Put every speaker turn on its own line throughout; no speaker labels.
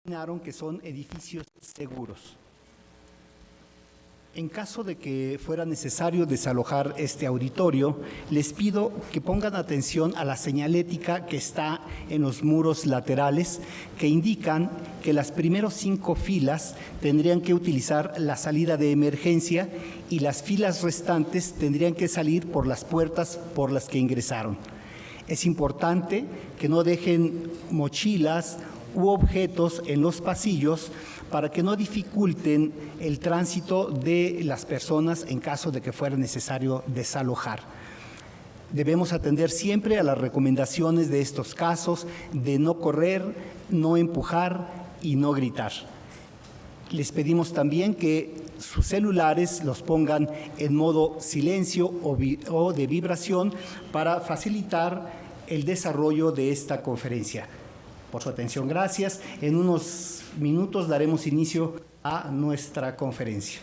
determinaron que son edificios seguros. En caso de que fuera necesario desalojar este auditorio, les pido que pongan atención a la señalética que está en los muros laterales, que indican que las primeras 5 filas tendrían que utilizar la salida de emergencia y las filas restantes tendrían que salir por las puertas por las que ingresaron. Es importante que no dejen mochilas u objetos en los pasillos para que no dificulten el tránsito de las personas en caso de que fuera necesario desalojar. Debemos atender siempre a las recomendaciones de estos casos de no correr, no empujar y no gritar. Les pedimos también que sus celulares los pongan en modo silencio o de vibración para facilitar el desarrollo de esta conferencia. Por su atención, gracias. En unos minutos daremos inicio a nuestra conferencia.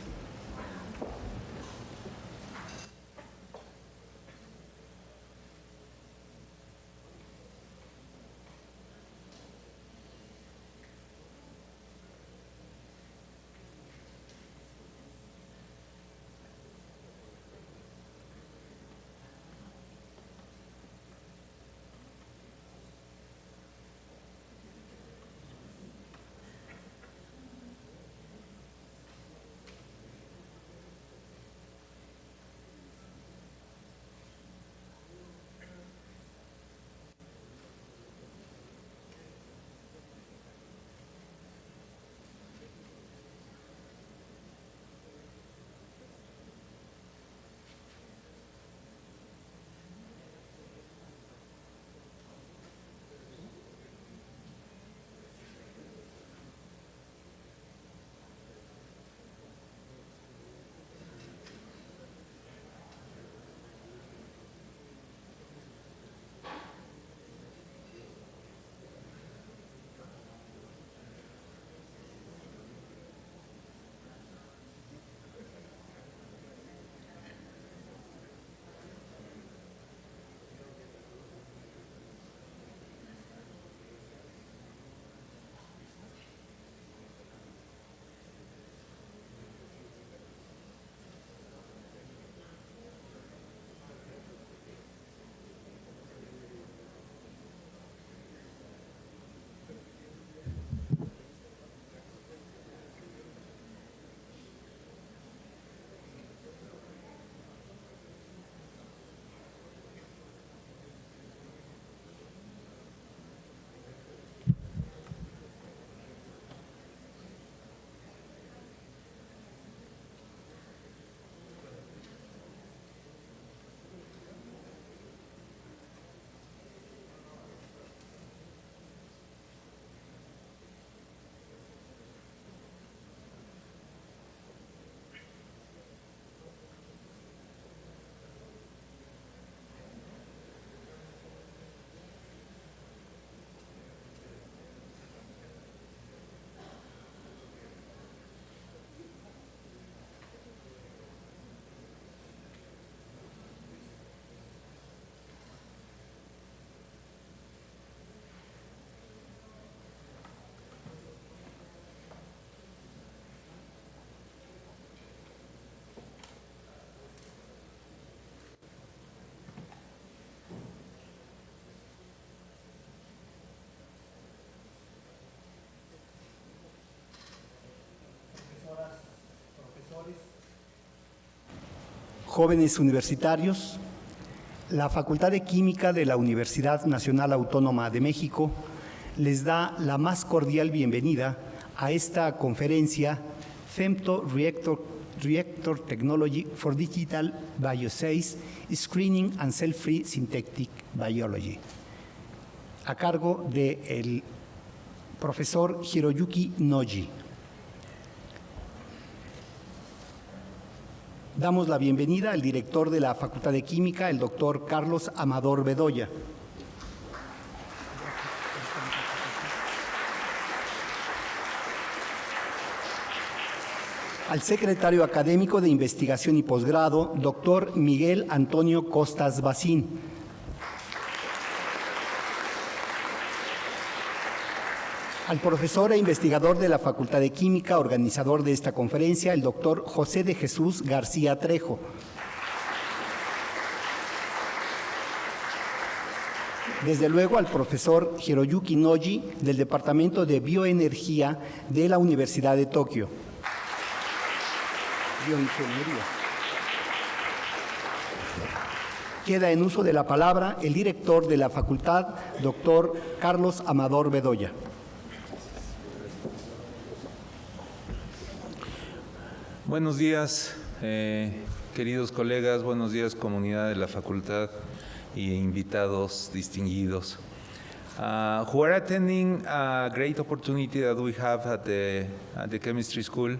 Jóvenes universitarios, la Facultad de Química de la Universidad Nacional Autónoma de México les da la más cordial bienvenida a esta conferencia Femto Reactor Technology for Digital Bioassays, Screening and Cell-Free Synthetic Biology, a cargo del profesor Hiroyuki Noji. Damos la bienvenida al director de la Facultad de Química, el doctor Carlos Amador Bedoya. Al secretario académico de Investigación y Posgrado, doctor Miguel Antonio Costas Al profesor e investigador de la Facultad de Química, organizador de esta conferencia, el doctor José de Jesús García Trejo. Desde luego al profesor Hiroyuki Noji del Departamento de Bioenergía de la Universidad de Tokio. Bioingeniería. Queda en uso de la palabra el director de la facultad, doctor Carlos Amador Bedoya.
Buenos días, queridos colegas, buenos días, comunidad de la facultad y invitados distinguidos. Who are attending a great opportunity that we have at the chemistry school.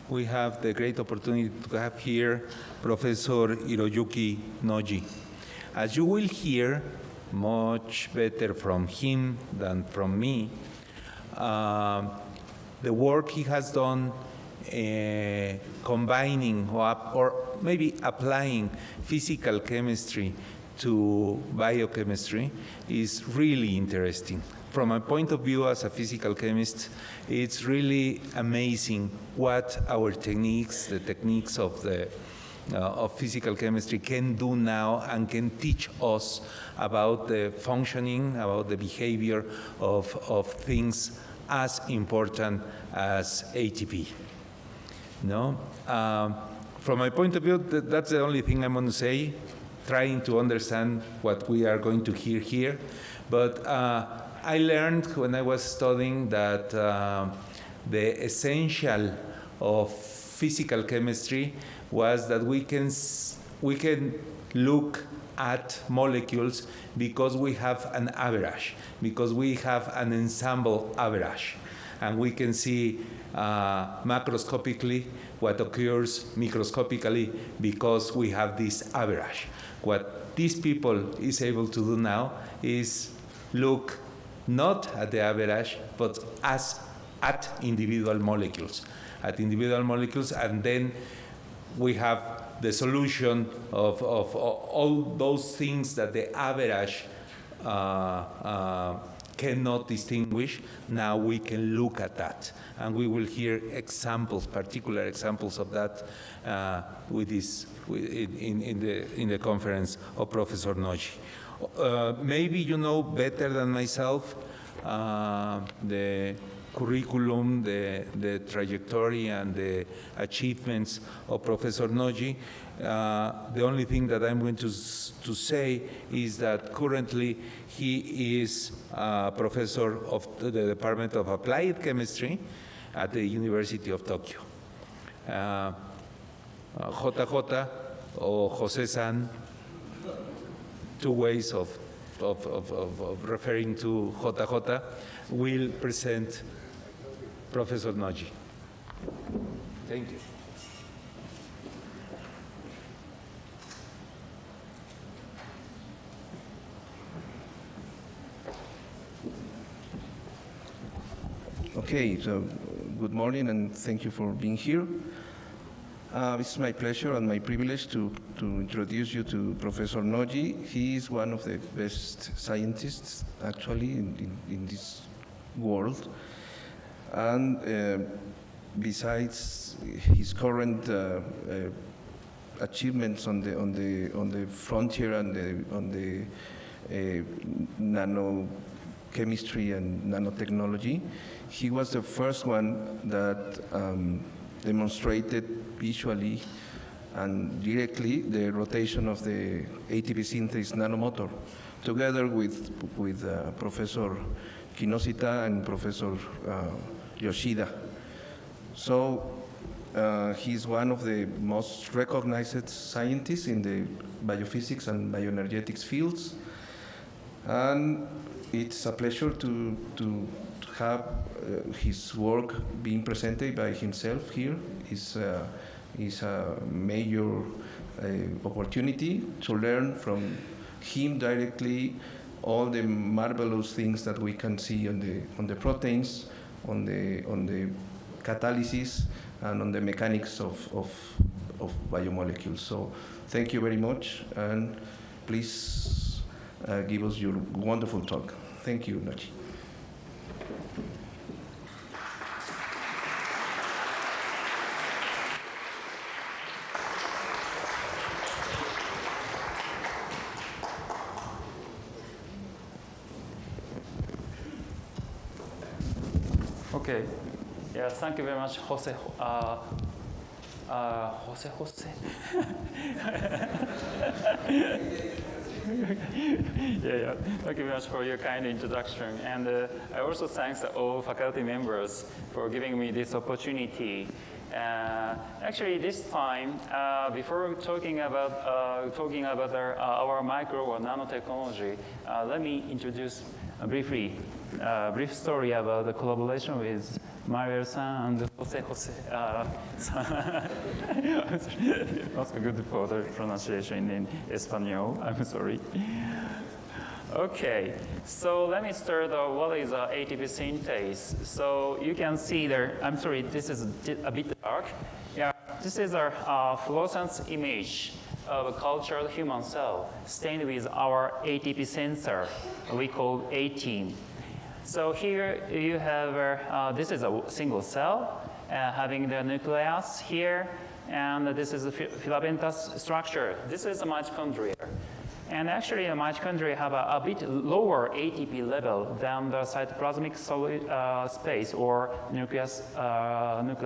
We have the great opportunity to have here Professor Hiroyuki Noji. As you will hear much better from him than from me, the work he has done combining or maybe applying physical chemistry to biochemistry is really interesting. From my point of view as a physical chemist, it's really amazing what our techniques, the techniques of physical chemistry can do now and can teach us about the functioning, about the behavior of things as important as ATP. No, from my point of view, that's the only thing I'm going to say, trying to understand what we are going to hear here. But I learned when I was studying that the essential of physical chemistry was that we can look at molecules because we have an average, because we have an ensemble average. And we can see macroscopically what occurs microscopically because we have this average. What these people is able to do now is look not at the average, but at individual molecules. And then we have the solution of all those things that the average cannot distinguish. Now we can look at that, and we will hear examples, particular examples of that in the conference of Professor Noji. Maybe you know better than myself the curriculum, the trajectory, and the achievements of Professor Noji. The only thing that I'm going to say is that currently he is a professor of the Department of Applied Chemistry at the University of Tokyo. JJ or Jose-san, two ways of referring to JJ, will present Professor Noji. Thank you.
Okay, so good morning and thank you for being here. It's my pleasure and my privilege to introduce you to Professor Noji. He is one of the best scientists actually in this world. And besides his current achievements on the frontier and on the nanochemistry and nanotechnology, he was the first one that demonstrated visually and directly the rotation of the ATP Synthase nanomotor, together with Professor Kinoshita and Professor Yoshida. So he's one of the most recognized scientists in the biophysics and bioenergetics fields, and it's a pleasure to have his work being presented by himself here. Is a major opportunity to learn from him directly all the marvelous things that we can see on the proteins, on the catalysis, and on the mechanics of biomolecules. So thank you very much, and please give us your wonderful talk. Thank you, Noji.
Okay. Yeah, thank you very much, Jose. Jose. Yeah. Thank you very much for your kind introduction. And I also thank all faculty members for giving me this opportunity. Actually, this time, before talking about our micro or nanotechnology, let me introduce briefly a brief story about the collaboration with Mario-san and Jose. Not good for the pronunciation in Espanol. I'm sorry. Okay, so let me start. What is ATP synthase? So you can see there. I'm sorry, this is a bit dark. Yeah, this is our fluorescence image of a cultured human cell stained with our ATP sensor. We call A-team. So here you have. This is a single cell having the nucleus here, and this is a filamentous structure. This is a mitochondria. And actually, the mitochondria have a bit lower ATP level than the cytoplasmic solid space or nucleus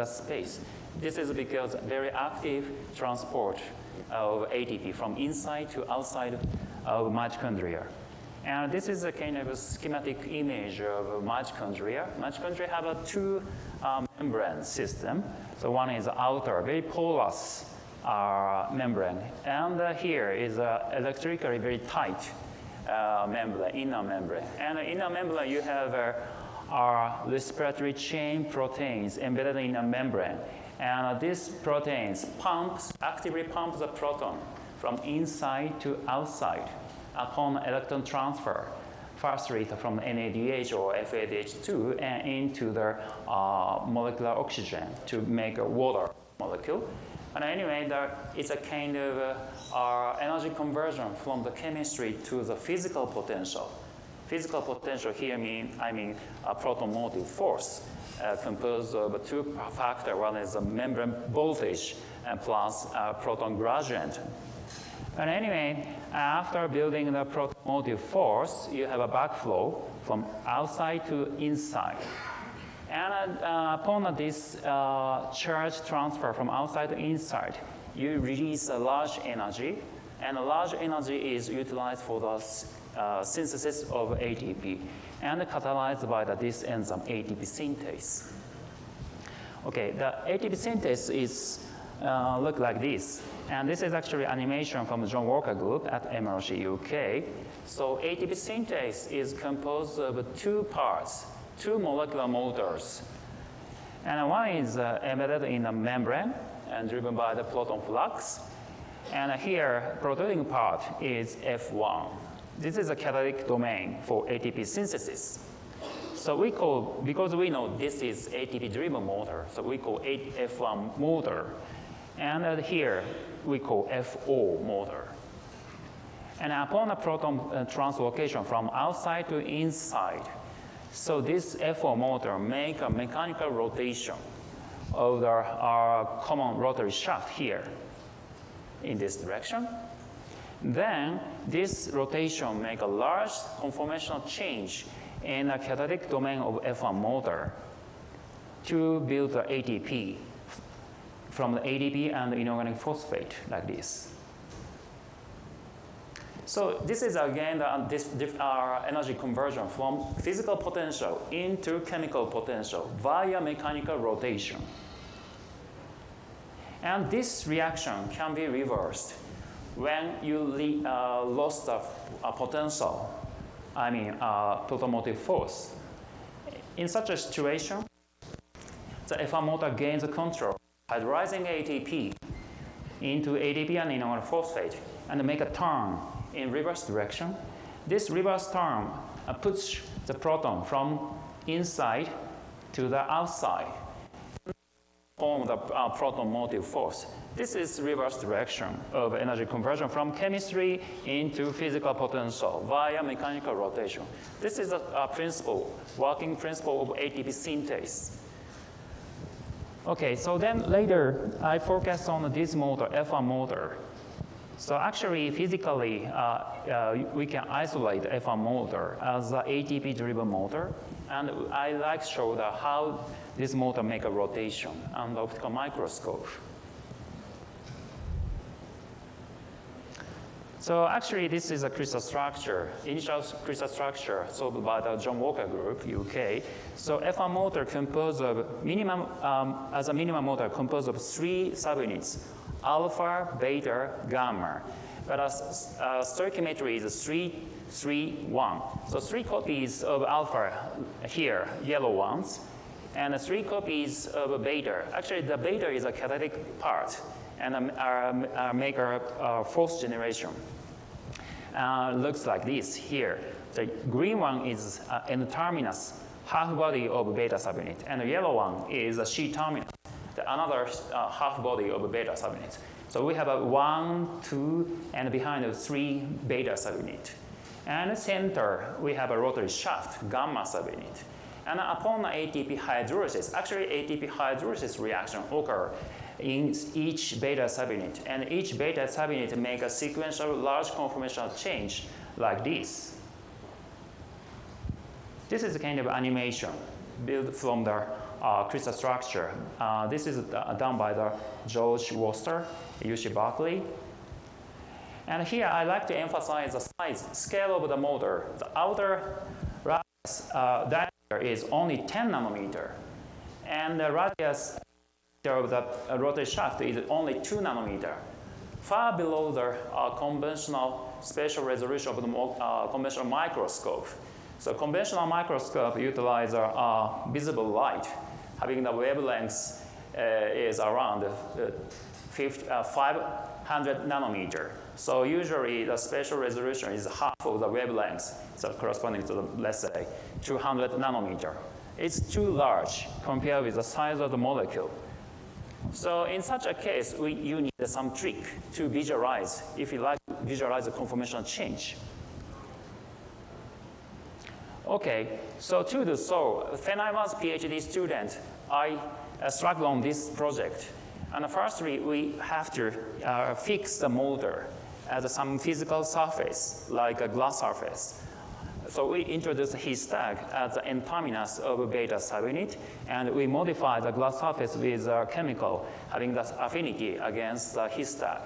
space. This is because very active transport of ATP from inside to outside of mitochondria. And this is a kind of a schematic image of mitochondria. Mitochondria have a two membrane system. So one is outer, very porous membrane. And here is electrically very tight membrane, inner membrane. And in the membrane, you have respiratory chain proteins embedded in a membrane. And these proteins actively pump the proton from inside to outside upon electron transfer, firstly from NADH or FADH2 and into the molecular oxygen to make a water molecule. And anyway, it's a kind of energy conversion from the chemistry to the physical potential. Physical potential here I mean a proton motive force composed of two factors. One is the membrane voltage and plus proton gradient. And anyway, after building the proton motive force, you have a backflow from outside to inside. And upon this charge transfer from outside to inside, you release a large energy, and a large energy is utilized for the synthesis of ATP and catalyzed by this enzyme ATP synthase. Okay, the ATP synthase is look like this, and this is actually animation from the John Walker group at MRC UK. So ATP synthase is composed of two parts. Two molecular motors. And one is embedded in a membrane and driven by the proton flux. And here, protruding part is F1. This is a catalytic domain for ATP synthesis. So we call, because we know this is ATP-driven motor, so we call F1 motor. And here, we call FO motor. And upon a proton translocation from outside to inside, so this FO motor make a mechanical rotation of our common rotary shaft here in this direction. Then this rotation make a large conformational change in a catalytic domain of F1 motor to build the ATP from the ADP and the inorganic phosphate like this. So this is again our energy conversion from physical potential into chemical potential via mechanical rotation. And this reaction can be reversed when you lost the potential, proton motive force. In such a situation, the F1 motor gains control, hydrolyzing ATP into ADP and inorganic phosphate and make a turn in reverse direction. This reverse turn puts the proton from inside to the outside, form the proton motive force. This is reverse direction of energy conversion from chemistry into physical potential via mechanical rotation. This is a principle, working principle of ATP synthase. Okay, so then later I focus on this motor, F1 motor. So actually, physically, we can isolate F1 motor as an ATP-driven motor. And I like to show how this motor makes a rotation on the optical microscope. So actually, this is a crystal structure, initial crystal structure solved by the John Walker group, UK. So F1 motor composed of minimum, as a minimum motor composed of 3 subunits, alpha, beta, gamma. But as stoichiometry is 3, 3, 1. So 3 copies of alpha here, yellow ones, and 3 copies of beta. Actually, the beta is a catalytic part and make a 4th generation. Looks like this here. The green one is N-terminus, half body of beta subunit, and the yellow one is a C-terminus, another half body of beta subunit. So we have a 1, 2, and behind the 3 beta subunit. And the center, we have a rotary shaft, gamma subunit. And upon ATP hydrolysis, actually ATP hydrolysis reaction occur in each beta subunit. And each beta subunit make a sequential large conformational change like this. This is a kind of animation built from the crystal structure. This is done by the George Worcester, UC Berkeley. And here I like to emphasize the size, scale of the motor. The outer radius diameter is only 10 nanometer. And the radius of the rotary shaft is only 2 nanometer, far below the conventional spatial resolution of the conventional microscope. So conventional microscope utilizes visible light, having the wavelength is around 500 nanometer. So usually the spatial resolution is half of the wavelength, so corresponding to the, let's say, 200 nanometer. It's too large compared with the size of the molecule. So in such a case, you need some trick to visualize, if you like, visualize the conformational change. Okay, so to do so, when I was a PhD student, I struggled on this project. And firstly, we have to fix the motor at some physical surface, like a glass surface. So we introduced his tag as the N-terminus of beta subunit, and we modify the glass surface with a chemical having the affinity against his tag.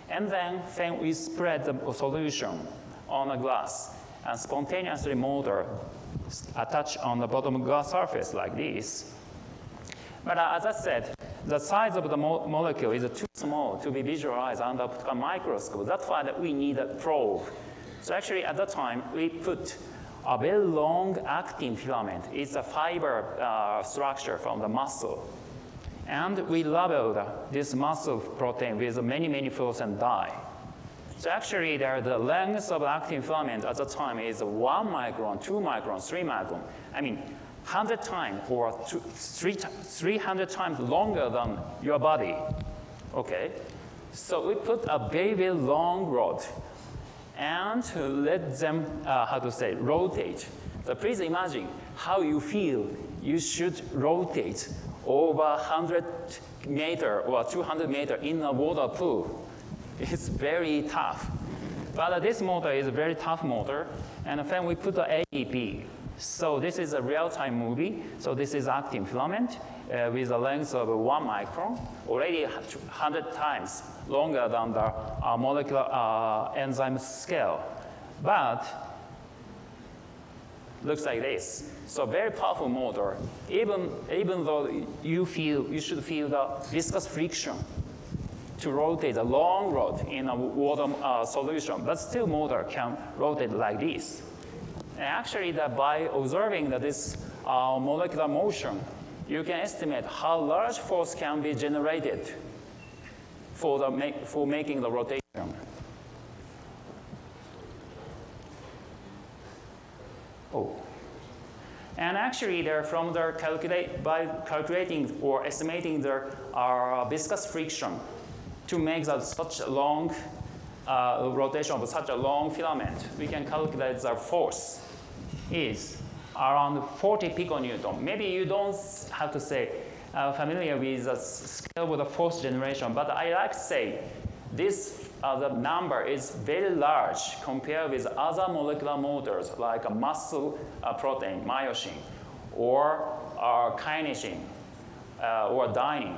And then we spread the solution on the glass, and spontaneously motor attached on the bottom glass surface like this. But as I said, the size of the molecule is too small to be visualized under optical microscope. That's why we need a probe. So actually, at that time, we put a very long actin filament. It's a fiber structure from the muscle. And we labeled this muscle protein with many, many fluorescent dye. So actually, the length of actin filament at the time is 1 micron, 2 micron, 3 micron. I mean, 100 times or 300 times longer than your body. Okay? So we put a very, very long rod and let them, rotate. So please imagine how you feel you should rotate over 100 meter or 200 meter in a water pool. It's very tough. But this motor is a very tough motor, and when we put the ATP, so this is a real-time movie. So this is actin filament with a length of 1 micron, already 100 times longer than the molecular enzyme scale. But looks like this. So very powerful motor. Even though you should feel the viscous friction to rotate a long rod in a water solution, but still motor can rotate like this. And actually, by observing this molecular motion, you can estimate how large force can be generated for making the rotation. Oh. And actually, by calculating or estimating the viscous friction to make such a long rotation of such a long filament, we can calculate the force is around 40 piconewton. Maybe you don't have to say familiar with the scale of the force generation, but I like to say this the number is very large compared with other molecular motors like a muscle protein, myosin, or kinesin, or dynein.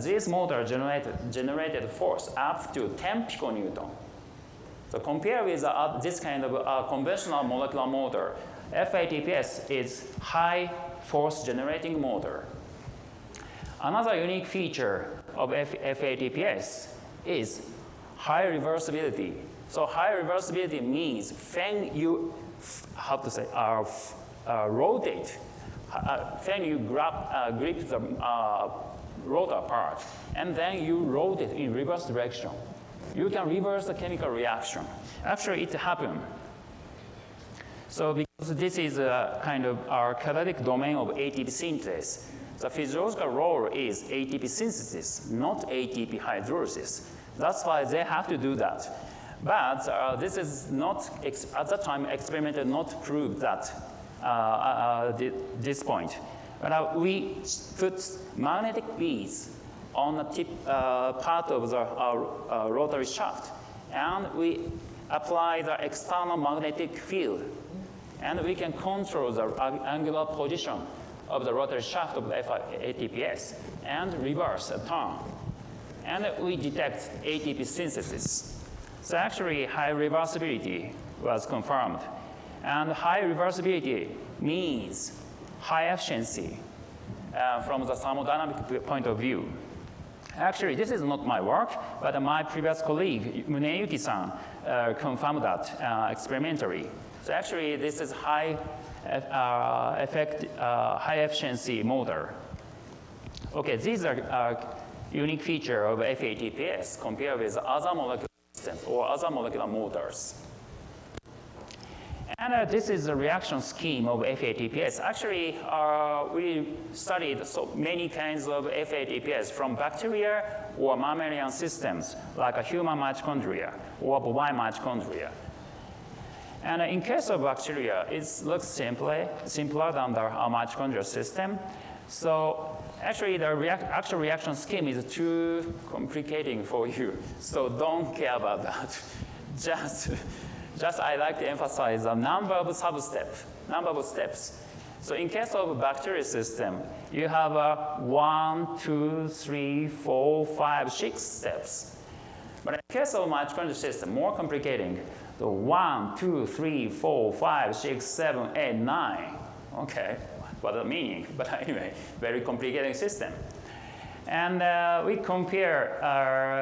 These motors generated force up to 10 piconewton. So compared with this kind of conventional molecular motor, FATPS is high force generating motor. Another unique feature of FATPS is high reversibility. So high reversibility means when you, rotate, when you grip the rotor part, and then you rotate in reverse direction, you can reverse the chemical reaction. Actually, it happened. So because this is a kind of our catalytic domain of ATP synthase, the physiological role is ATP synthesis, not ATP hydrolysis. That's why they have to do that. But this is not, at that time, experimented not proved that this point. But we put magnetic beads on the tip part of the rotary shaft, and we apply the external magnetic field, and we can control the angular position of the rotary shaft of the ATPS and reverse a turn. And we detect ATP synthesis. So actually, high reversibility was confirmed. And high reversibility means high efficiency from the thermodynamic point of view. Actually, this is not my work, but my previous colleague, Muneyuki-san, confirmed that experimentally. So actually, this is high efficiency motor. Okay, these are unique feature of FATPS compared with other molecular systems or other molecular motors. And this is the reaction scheme of FATPS. Actually, we studied so many kinds of FATPS from bacteria or mammalian systems, like a human mitochondria or bovine mitochondria. And in case of bacteria, it looks simpler than the mitochondrial system. So actually, the actual reaction scheme is too complicating for you. So don't care about that. Just I like to emphasize the number of steps. So in case of a bacterial system, you have 1, 2, 3, 4, 5, 6 steps. But in case of mitochondrial system, more complicating. The 1, 2, 3, 4, 5, 6, 7, 8, 9. Okay, what the meaning? But anyway, very complicated system. And we compare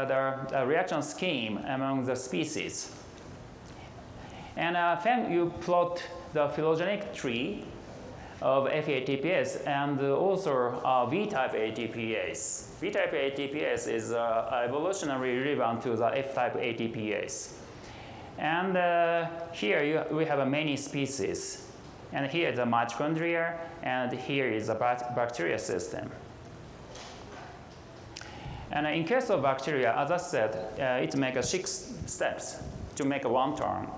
the reaction scheme among the species. And when you plot the phylogenetic tree of FATPS and also V-type ATPase. V-type ATPase is evolutionary relevant to the F-type ATPase. And here we have many species. And here is the mitochondria, and here is the bacterial system. And in case of bacteria, as I said, it makes 6 steps to make one turn.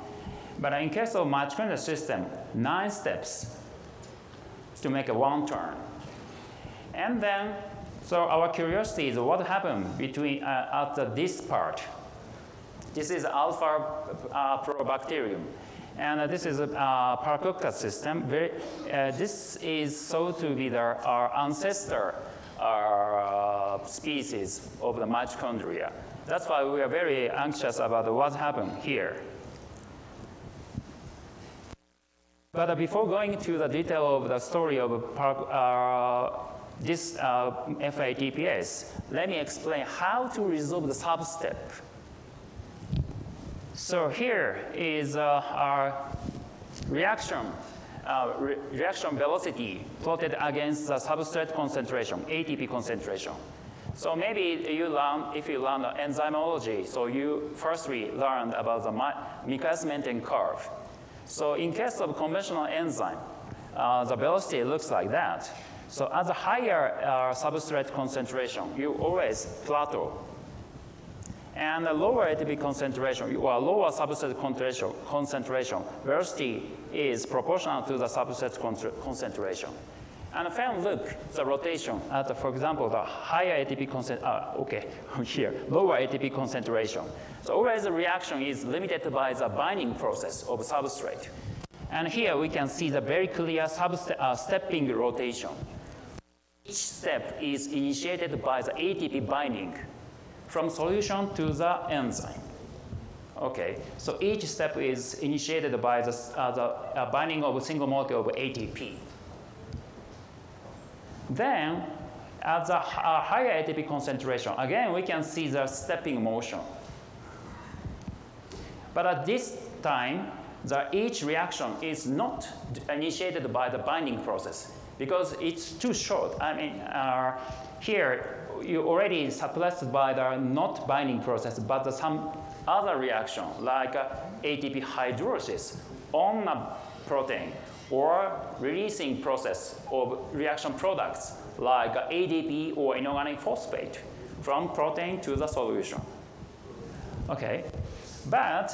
But in case of mitochondrial system, 9 steps to make one turn. And then, so our curiosity is what happened between at this part. This is alpha probacterium. And this is a Paracoccus system. This is thought to be our ancestor species of the mitochondria. That's why we are very anxious about what happened here. But before going to the detail of the story of this FATPS, let me explain how to resolve the substep. So here is our reaction velocity plotted against the substrate concentration, ATP concentration. So maybe if you learn enzymology, so you firstly learned about the Michaelis-Menten curve. So in case of conventional enzyme, the velocity looks like that. So at the higher substrate concentration, you always plateau. And the lower ATP concentration, or lower substrate concentration, velocity is proportional to the substrate concentration. And then look the rotation at, for example, the higher ATP here, lower ATP concentration. So always the reaction is limited by the binding process of substrate. And here we can see the very clear stepping rotation. Each step is initiated by the ATP binding from solution to the enzyme. Okay, so each step is initiated by the binding of a single molecule of ATP. Then, at the higher ATP concentration, again, we can see the stepping motion. But at this time, each reaction is not initiated by the binding process because it's too short. I mean, here, you already suppressed by the not binding process, but some other reaction, like ATP hydrolysis on a protein, or releasing process of reaction products like ADP or inorganic phosphate from protein to the solution. Okay, but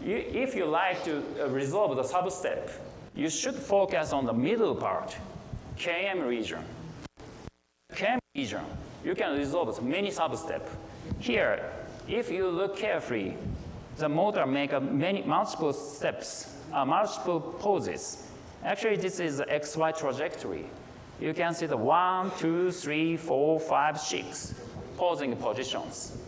if you like to resolve the sub-step, you should focus on the middle part, Km region. Km region, you can resolve many sub-steps. Here, if you look carefully, the motor makes multiple steps, multiple poses. Actually, this is the XY trajectory. You can see the 1, 2, 3, 4, 5, 6 posing positions.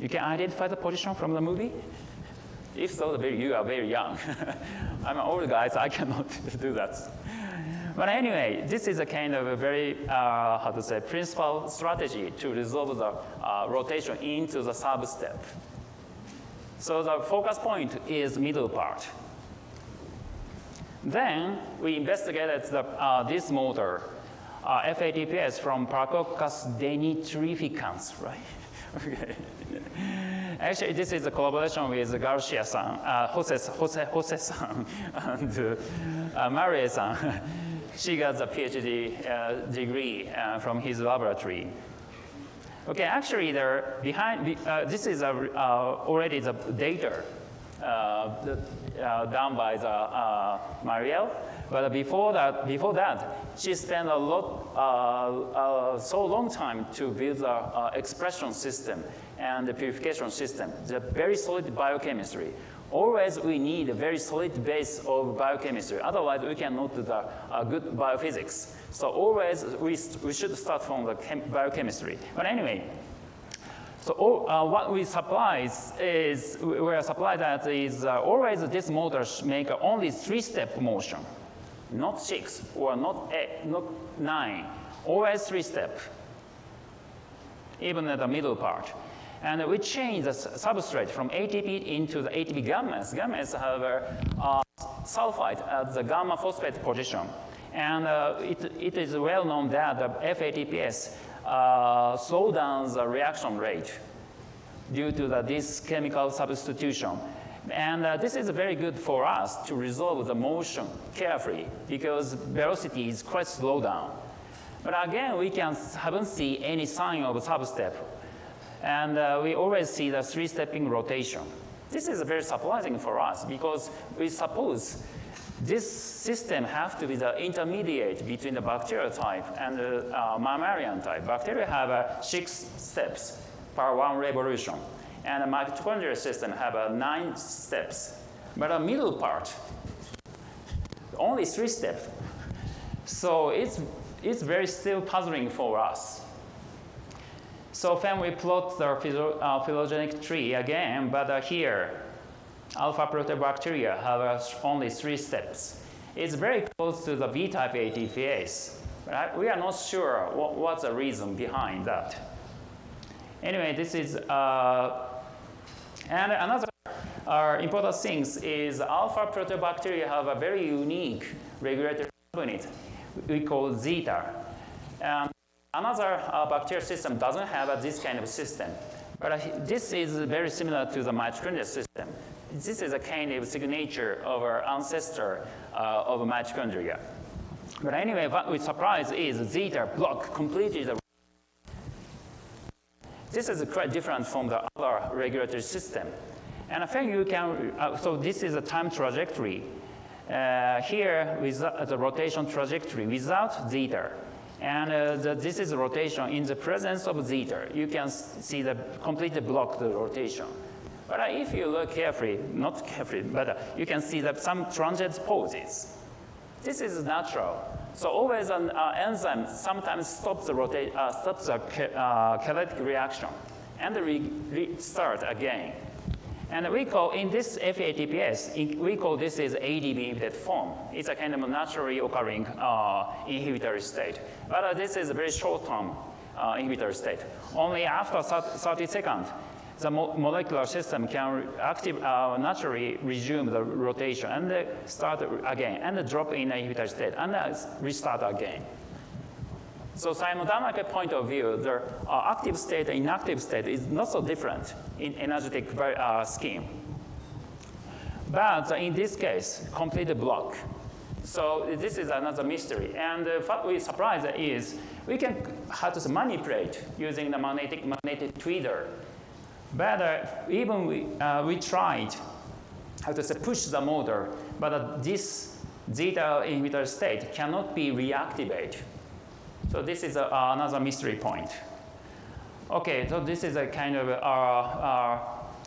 You can identify the position from the movie? If so, you are very young. I'm an old guy, so I cannot do that. But anyway, this is a kind of a very, principal strategy to resolve the rotation into the sub-step. So the focus point is middle part. Then we investigated this motor, FATPs from Paracoccus denitrificans, right? Okay. Actually, this is a collaboration with Garcia-san, Jose-san, and Marie-san. She got the PhD degree from his laboratory. Okay, actually, this is already the data done by the Marielle. But before that, she spent a lot, so long time to build the expression system and the purification system, the very solid biochemistry. Always we need a very solid base of biochemistry. Otherwise, we cannot do the good biophysics. So always we should start from the biochemistry. But anyway, so what we supply is, always this motor make only 3-step motion, not 6 or not 9, always 3-step, even at the middle part. And we change the substrate from ATP into the ATP gammas. Gammas have a sulfide at the gamma phosphate position. And it is well known that the FATPs slow down the reaction rate due to this chemical substitution. And this is very good for us to resolve the motion carefully because velocity is quite slow down. But again, we haven't seen any sign of a substep. And we always see the 3-stepping rotation. This is very surprising for us because we suppose this system has to be the intermediate between the bacterial type and the mammalian type. Bacteria have 6 steps per 1 revolution. And the mitochondrial system have 9 steps. But the middle part, only 3 steps. So it's very still puzzling for us. So then we plot the phylogenetic tree again, but here, alpha proteobacteria have only 3 steps. It's very close to the B-type ATPase. Right? We are not sure what's the reason behind that. Anyway, this is, and another important thing is alpha proteobacteria have a very unique regulatory unit we call zeta. Another bacterial system doesn't have this kind of system, but this is very similar to the mitochondrial system. This is a kind of signature of our ancestor of mitochondria. But anyway, what we surprise is zeta block completely the. This is quite different from the other regulatory system. And I think you can, so this is a time trajectory. Here, with the rotation trajectory without zeta. And this is rotation in the presence of zeta. You can see the completely block the rotation. But if you look carefully, not carefully, but you can see that some transient pauses. This is natural. So always an enzyme sometimes stops the catalytic reaction and restart again. And we call, in this FATPs, we call this is ADB inhibited form. It's a kind of naturally occurring inhibitory state. But this is a very short-term inhibitory state. Only after 30 seconds, the molecular system can naturally resume the rotation and start again, and drop in the inhibitory state, and restart again. So thermodynamic point of view, the active state and inactive state is not so different in energetic scheme. But in this case, complete block. So this is another mystery. And what we surprised is we can how to manipulate using the magnetic tweeter. But even we tried how to push the motor, but this zeta inhibitor state cannot be reactivated. So this is another mystery point. Okay, so this is a kind of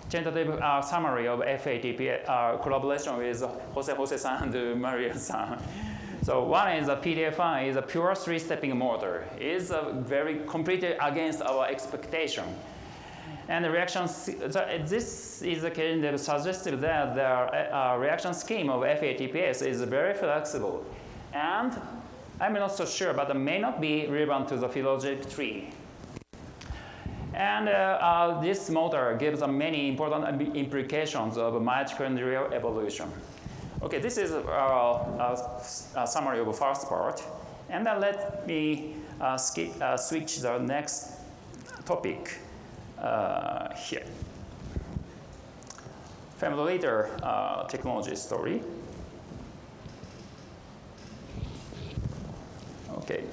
tentative summary of FATP collaboration with Jose-san and Maria-san. So one is a PDFI is a pure three-stepping motor. It's very completely against our expectation. And the reaction, this is a kind of suggestive that the reaction scheme of FATPs is very flexible. And I'm not so sure, but it may not be relevant to the phylogenetic tree. And this motor gives many important implications of mitochondrial evolution. Okay, this is a summary of the first part. And then let me switch the next topic here. Femto technology story. Okay.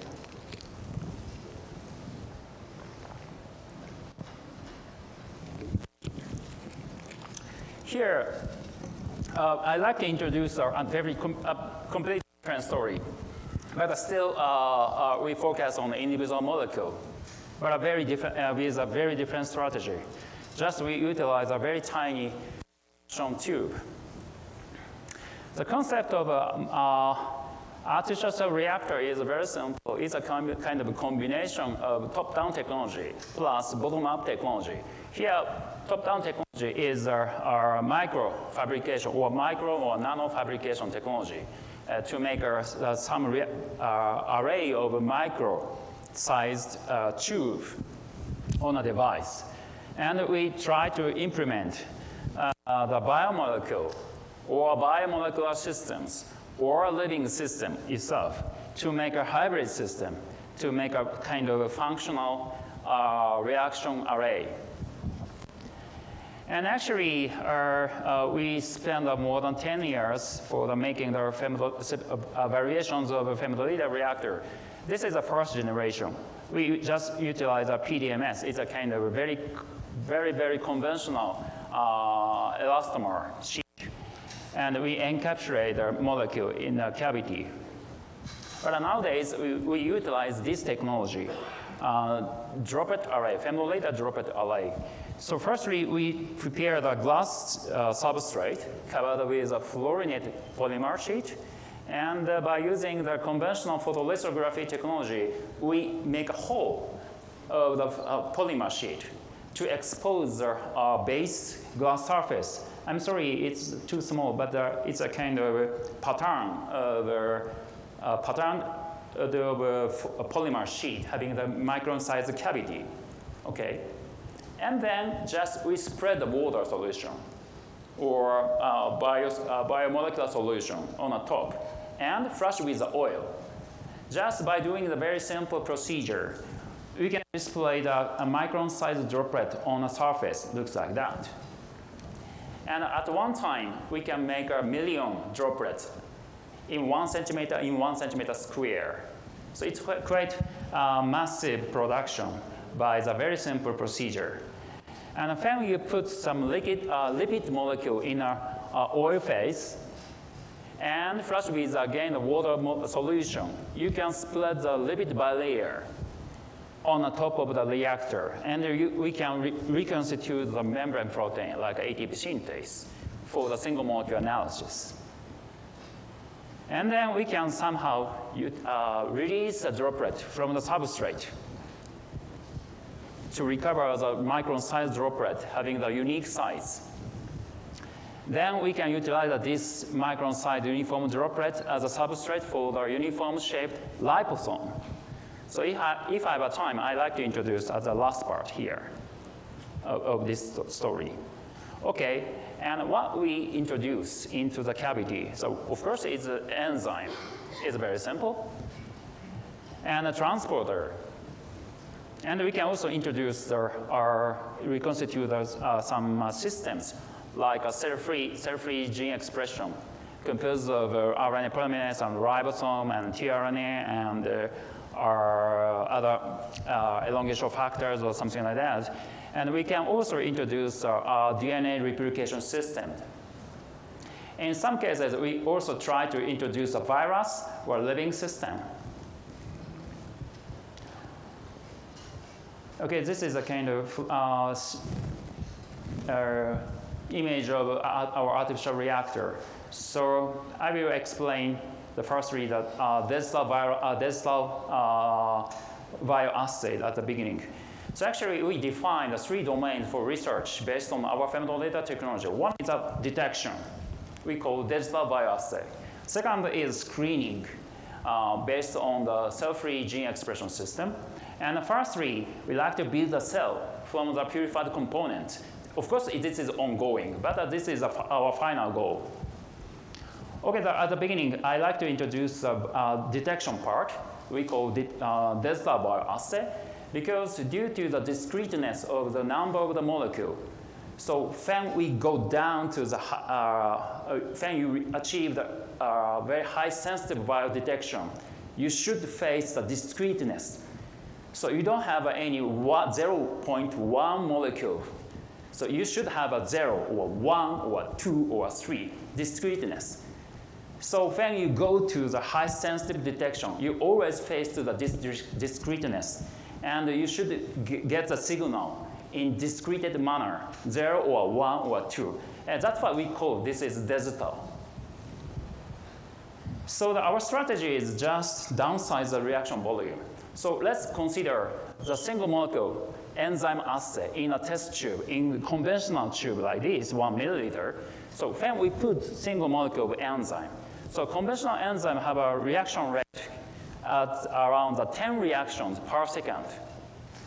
Here, I'd like to introduce a very completely different story. But still, we focus on the individual molecule, but a very different, with a very different strategy. Just we utilize a very tiny tube. The concept of artificial cell reactor is very simple. It's a kind of a combination of top-down technology plus bottom-up technology. Here, top-down technology is our micro fabrication or micro or nano fabrication technology to make some array of micro-sized tube on a device. And we try to implement the biomolecule or biomolecular systems or a living system itself to make a hybrid system, to make a kind of a functional reaction array. And actually, we spent more than 10 years for making the variations of a Femto reactor. This is the first generation. We just utilize a PDMS. It's a kind of a very, very conventional elastomer sheet. And we encapsulate the molecule in a cavity. But nowadays, we utilize this technology, droplet array, Femto droplet array. So firstly, we prepare the glass substrate covered with a fluorinated polymer sheet. And by using the conventional photolithography technology, we make a hole of the polymer sheet to expose the base glass surface. I'm sorry, it's too small, but it's a kind of pattern of a polymer sheet having the micron-sized cavity. Okay, and then just we spread the water solution or biomolecular solution on the top and flush with the oil. Just by doing the very simple procedure, we can display a micron-sized droplet on a surface. Looks like that. And at one time, we can make 1 million droplets in 1 centimeter square. So it's quite massive production by the very simple procedure. And then you put some lipid molecule in an oil phase. and flush with, again, the water solution. You can spread the lipid bilayer on the top of the reactor, and we can reconstitute the membrane protein like ATP synthase for the single molecule analysis. And then we can somehow release a droplet from the substrate to recover the micron-sized droplet having the unique size. Then we can utilize this micron-sized uniform droplet as a substrate for the uniform-shaped liposome. So if I have a time, I'd like to introduce as the last part here of this story. Okay, and what we introduce into the cavity, so of course it's an enzyme. It's very simple. And a transporter. And we can also introduce reconstitute some systems like a cell-free gene expression composed of RNA polymerase and ribosome and tRNA and other elongation factors or something like that. And we can also introduce our DNA replication system. In some cases, we also try to introduce a virus or a living system. Okay, this is a kind of image of our artificial reactor. So I will explain the first three that digital bioassay at the beginning. So actually, we define the 3 domains for research based on our Femto data technology. One is a detection. We call digital bioassay. Second is screening based on the cell-free gene expression system. And the first 3, we like to build a cell from the purified component. Of course, this is ongoing, but this is our final goal. Okay, at the beginning, I like to introduce a detection part. We call it digital bioassay, because due to the discreteness of the number of the molecule, so when we go down to the, when you achieve the very high sensitive biodetection, you should face the discreteness. So you don't have any 0.1 molecule. So you should have a 0 or 1 or 2 or 3 discreteness. So when you go to the high sensitive detection, you always face to the discreteness. And you should get the signal in discrete manner, 0 or 1 or 2. And that's what we call this is digital. So our strategy is just downsize the reaction volume. So let's consider the single molecule enzyme assay in a test tube, in conventional tube like this, 1 milliliter. So when we put single molecule of enzyme, so conventional enzyme have a reaction rate at around 10 reactions per second.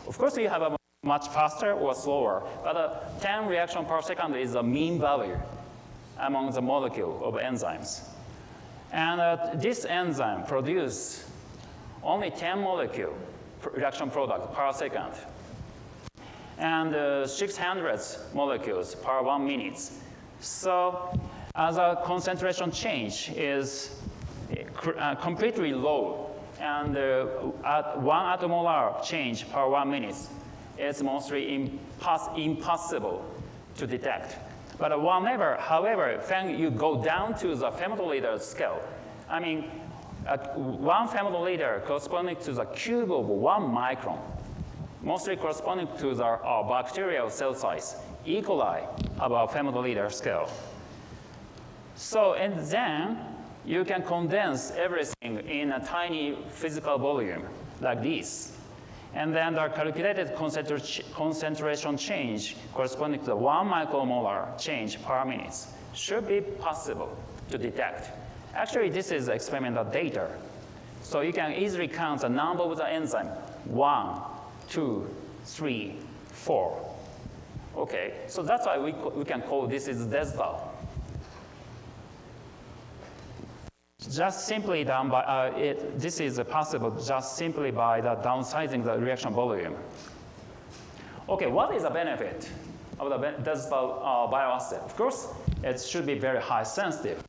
Of course, you have a much faster or slower, but 10 reactions per second is the mean value among the molecule of enzymes. And this enzyme produces only 10 molecule reaction product per second, and 600 molecules per 1 minute. So as a concentration change is completely low, and at 1 attomolar change per 1 minute, it's mostly impossible to detect. But however, when you go down to the femtoliter scale, I mean, 1 femtoliter corresponding to the cube of 1 micron, mostly corresponding to the bacterial cell size, E. coli about femtoliter scale. So, and then you can condense everything in a tiny physical volume like this. And then the calculated concentration change corresponding to the 1 micromolar change per minute should be possible to detect. Actually, this is experimental data. So you can easily count the number of the enzyme, 1, 2, 3, 4. Okay, so that's why we can call this is digital. Just simply done by, this is possible just simply by the downsizing the reaction volume. Okay, what is the benefit of the digital bioassay? Of course, it should be very high sensitive.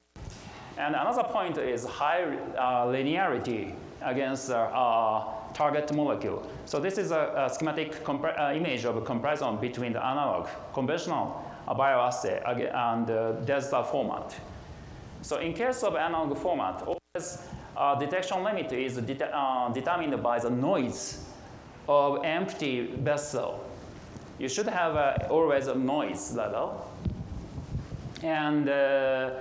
And another point is high linearity against target molecule. So this is a schematic image of a comparison between the analog, conventional bioassay and digital format. So in case of analog format, always detection limit is determined by the noise of empty vessel. You should have always a noise level. And the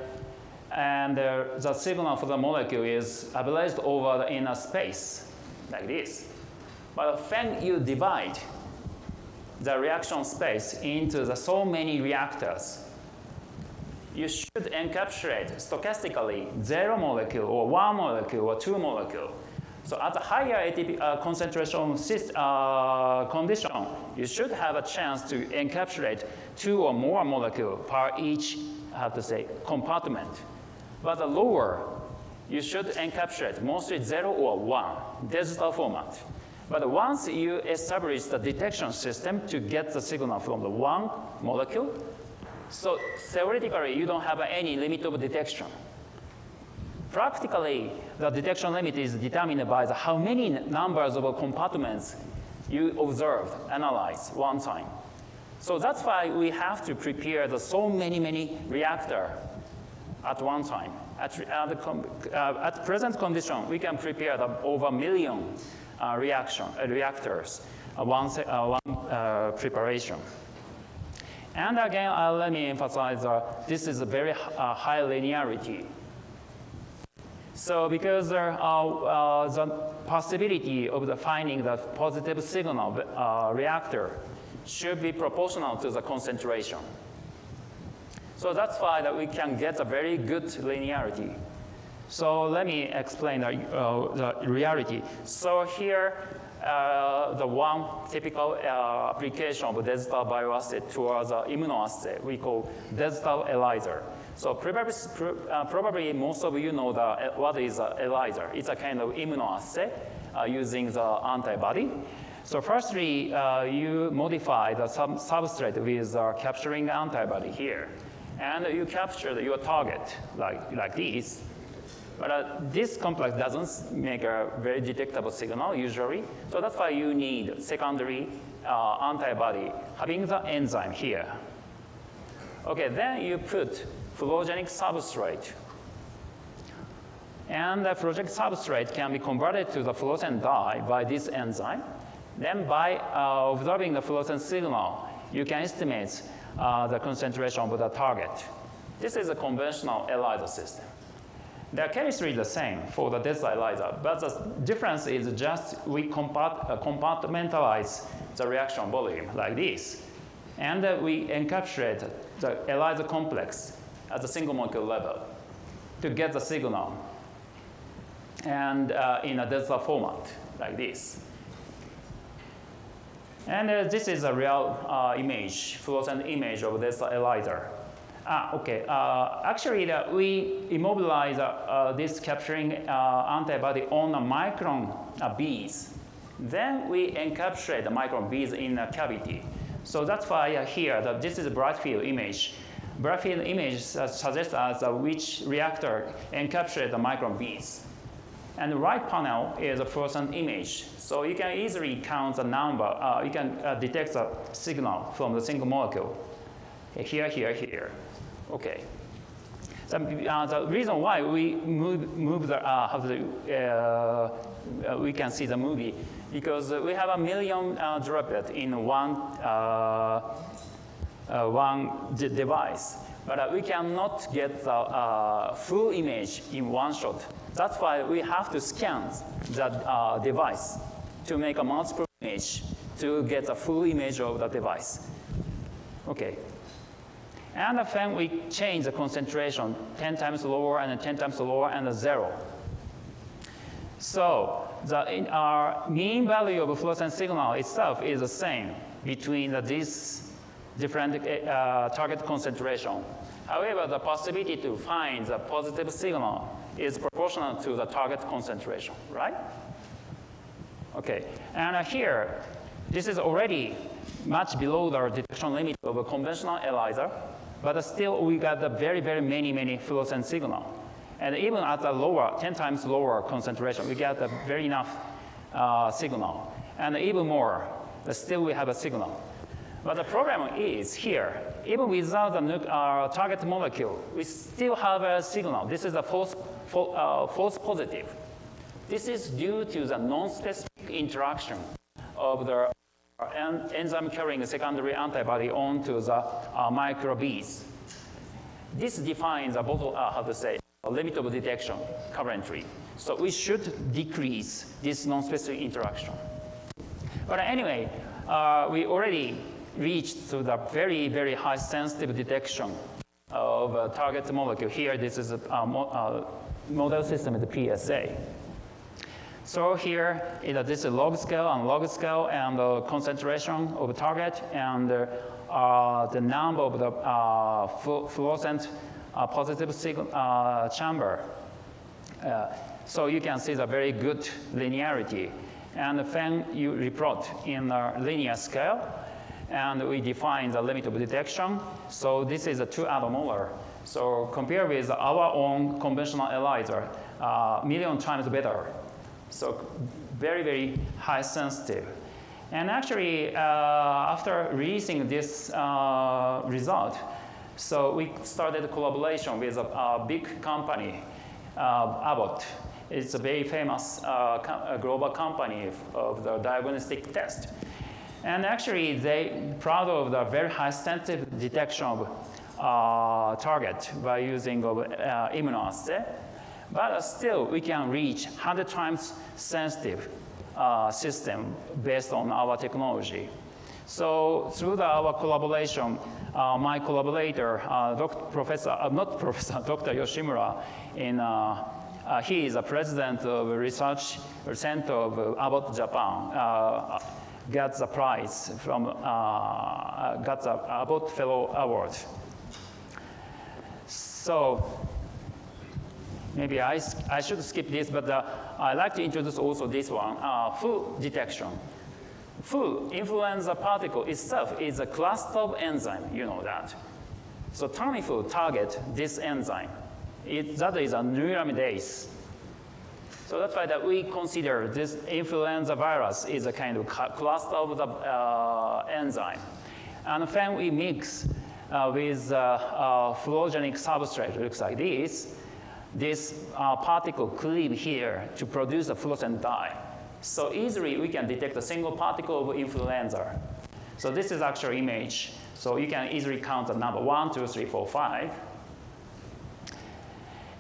signal for the molecule is averaged over the inner space, like this. But when you divide the reaction space into so many reactors, you should encapsulate stochastically 0 molecule or 1 molecule or 2 molecule. So at a higher ATP concentration condition, you should have a chance to encapsulate 2 or more molecules per each, compartment. But the lower, you should encapsulate mostly 0 or 1, digital format. But once you establish the detection system to get the signal from the 1 molecule, so theoretically, you don't have any limit of detection. Practically, the detection limit is determined by how many numbers of compartments you observed, analyze one time. So that's why we have to prepare so many reactors at one time. At present condition, we can prepare over 1 million reactors, one preparation. And again, let me emphasize this is a very high linearity. So because the possibility of finding the positive signal reactor should be proportional to the concentration. So that's why that we can get a very good linearity. So let me explain the reality. So here, the one typical application of digital bioassay towards immunoassay, we call digital ELISA. So probably most of you know what is ELISA. It's a kind of immunoassay using the antibody. So firstly, you modify the substrate with capturing antibody here. And you capture your target like this. But this complex doesn't make a very detectable signal usually. So that's why you need secondary antibody having the enzyme here. Okay, then you put fluorogenic substrate. And the fluorogenic substrate can be converted to the fluorescent dye by this enzyme. Then by observing the fluorescent signal, you can estimate the concentration of the target. This is a conventional ELISA system. The chemistry is the same for the digital ELISA, but the difference is just we compartmentalize the reaction volume like this. And we encapsulate the ELISA complex at the single molecule level to get the signal and in a digital format like this. And this is a real image, fluorescent image of this ELISA. Okay. Actually, we immobilize this capturing antibody on a micron beads. Then we encapsulate the micron beads in a cavity. So that's why here this is a bright field image. Bright field image suggests us which reactor encapsulates the micron beads. And the right panel is a fluorescent image. So you can easily count the number. You can detect the signal from the single molecule. Here, here, here. Okay. So, the reason why we move the we can see the movie because we have 1 million droplets in one device, but we cannot get the full image in one shot. That's why we have to scan the device to make a multiple image to get a full image of the device. Okay. And then we change the concentration 10 times lower and 10 times lower and 0. So our mean value of fluorescent signal itself is the same between these different target concentration. However, the possibility to find the positive signal is proportional to the target concentration, right? Okay, and here, this is already much below the detection limit of a conventional ELISA, but still we got the very many fluorescent signal. And even at the lower, 10 times lower concentration, we get a very enough signal. And even more, but still we have a signal. But the problem is here, even without the target molecule, we still have a signal. This is a false positive. This is due to the non-specific interaction of the enzyme carrying a secondary antibody onto the microbeads. This defines a limit of detection currently. So we should decrease this non-specific interaction. But anyway, we already reached to the very, very high sensitive detection of a target molecule. Here, this is a model system with the PSA. So here, this is log scale and the concentration of the target and the number of the fluorescent positive chamber. So you can see the very good linearity. And when you replot in a linear scale, and we define the limit of detection. So this is a 2 attomolar. So compared with our own conventional ELISA, million times better. So very, very high sensitive. And actually, after releasing this result, so we started a collaboration with a big company, Abbott. It's a very famous global company of the diagnostic test. And actually, they proud of the very high sensitive detection of target by using immunoassay. But still, we can reach 100 times sensitive system based on our technology. So through our collaboration, my collaborator, Dr. Yoshimura, he is a president of a research center of Abbott Japan. Got the prize from, got the Abbott Fellow Award. So maybe I should skip this, but I'd like to introduce also this one, flu detection. Flu, influenza particle itself is a cluster of enzyme, you know that. So Tamiflu target this enzyme. That is a neuraminidase. So that's why that we consider this influenza virus is a kind of cluster of the enzyme. And when we mix with fluorogenic substrate, it looks like this particle cleave here to produce a fluorescent dye. So easily we can detect a single particle of influenza. So this is actual image. So you can easily count the number 1, 2, 3, 4, 5.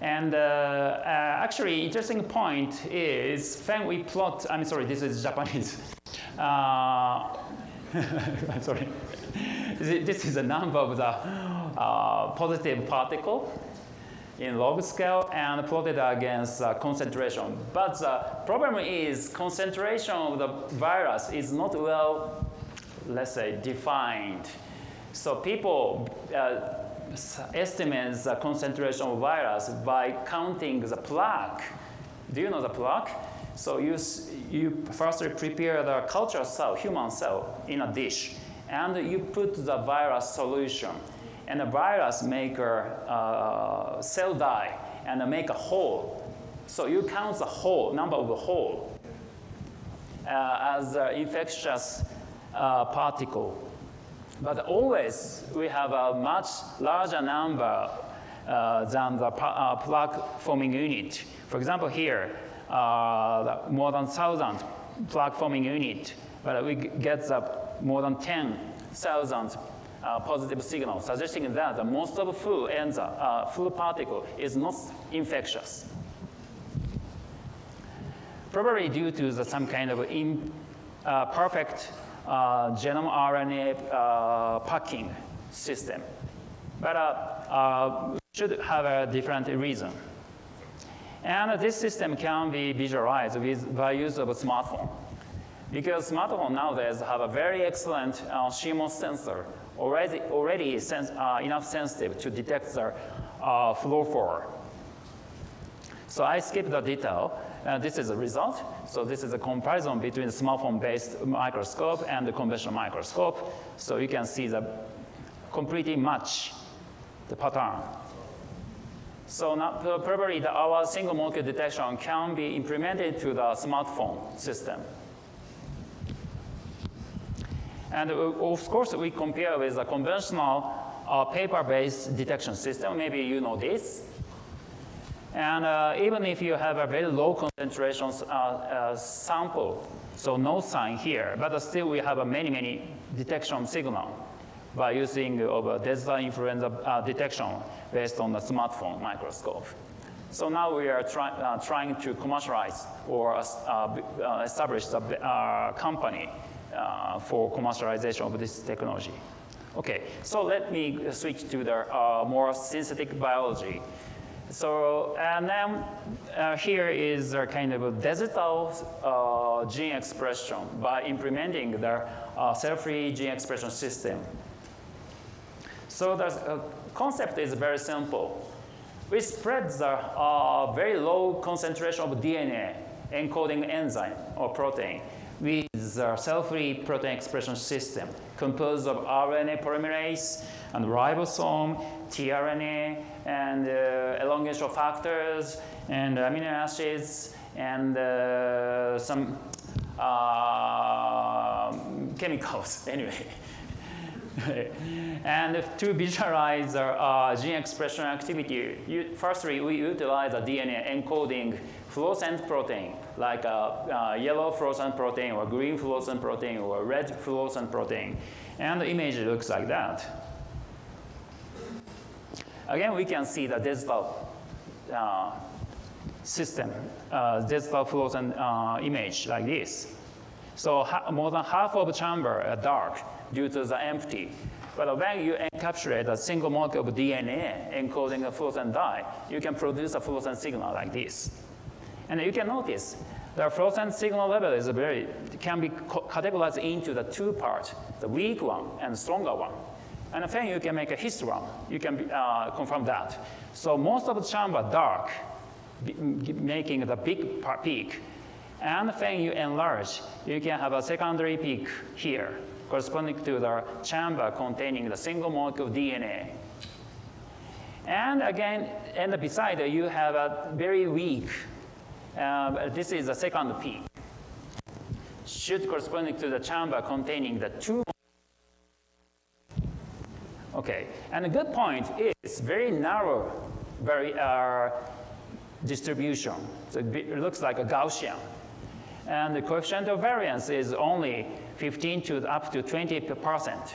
And actually, interesting point is when we plot, I'm sorry, this is Japanese. I'm sorry. This is the number of the positive particle in log scale and plotted against concentration. But the problem is concentration of the virus is not well, let's say, defined. So people estimate the concentration of virus by counting the plaque. Do you know the plaque? So you first prepare the culture cell, human cell, in a dish, and you put the virus solution. And the virus make a cell die and make a hole. So you count the hole, number of the hole as an infectious particle. But always we have a much larger number than the plaque forming unit. For example, here, more than 1,000 plaque forming unit, but we get more than 10,000 positive signals, suggesting that most of the flu particle is not infectious. Probably due to some kind of perfect genome RNA packing system. But we should have a different reason. And this system can be visualized by use of a smartphone. Because smartphones nowadays have a very excellent CMOS sensor, already enough sensitive to detect the fluorophore. So I skipped the detail. This is the result. So this is a comparison between the smartphone-based microscope and the conventional microscope. So you can see the completely match the pattern. So now, probably our single molecule detection can be implemented to the smartphone system. And of course, we compare with a conventional paper-based detection system. Maybe you know this. And even if you have a very low concentration sample, so no sign here, but still we have a many detection signal by using digital influenza detection based on the smartphone microscope. So now we are trying to commercialize or establish a company for commercialization of this technology. Okay, so let me switch to the more synthetic biology. So, and then here is a kind of a digital gene expression by implementing the cell-free gene expression system. So the concept is very simple. We spread the very low concentration of DNA encoding enzyme or protein with the cell-free protein expression system composed of RNA polymerase and ribosome, tRNA, and elongation factors, and amino acids, and some chemicals, anyway. And to visualize gene expression activity, firstly, we utilize a DNA encoding fluorescent protein, like a yellow fluorescent protein, or green fluorescent protein, or red fluorescent protein. And the image looks like that. Again, we can see the digital system, digital fluorescent image like this. So more than half of the chamber are dark due to the empty. But when you encapsulate a single molecule of DNA encoding a fluorescent dye, you can produce a fluorescent signal like this. And you can notice the fluorescent signal level is can be categorized into the two parts, the weak one and stronger one. And then you can make a histogram. You can confirm that. So most of the chamber dark, making the big peak. And then you enlarge, you can have a secondary peak here, corresponding to the chamber containing the single molecule DNA. And again, and beside you have a very weak, this is the second peak, should corresponding to the chamber containing the two. Okay, and the good point is very narrow, very distribution. So it looks like a Gaussian. And the coefficient of variance is only 15 to up to 20%,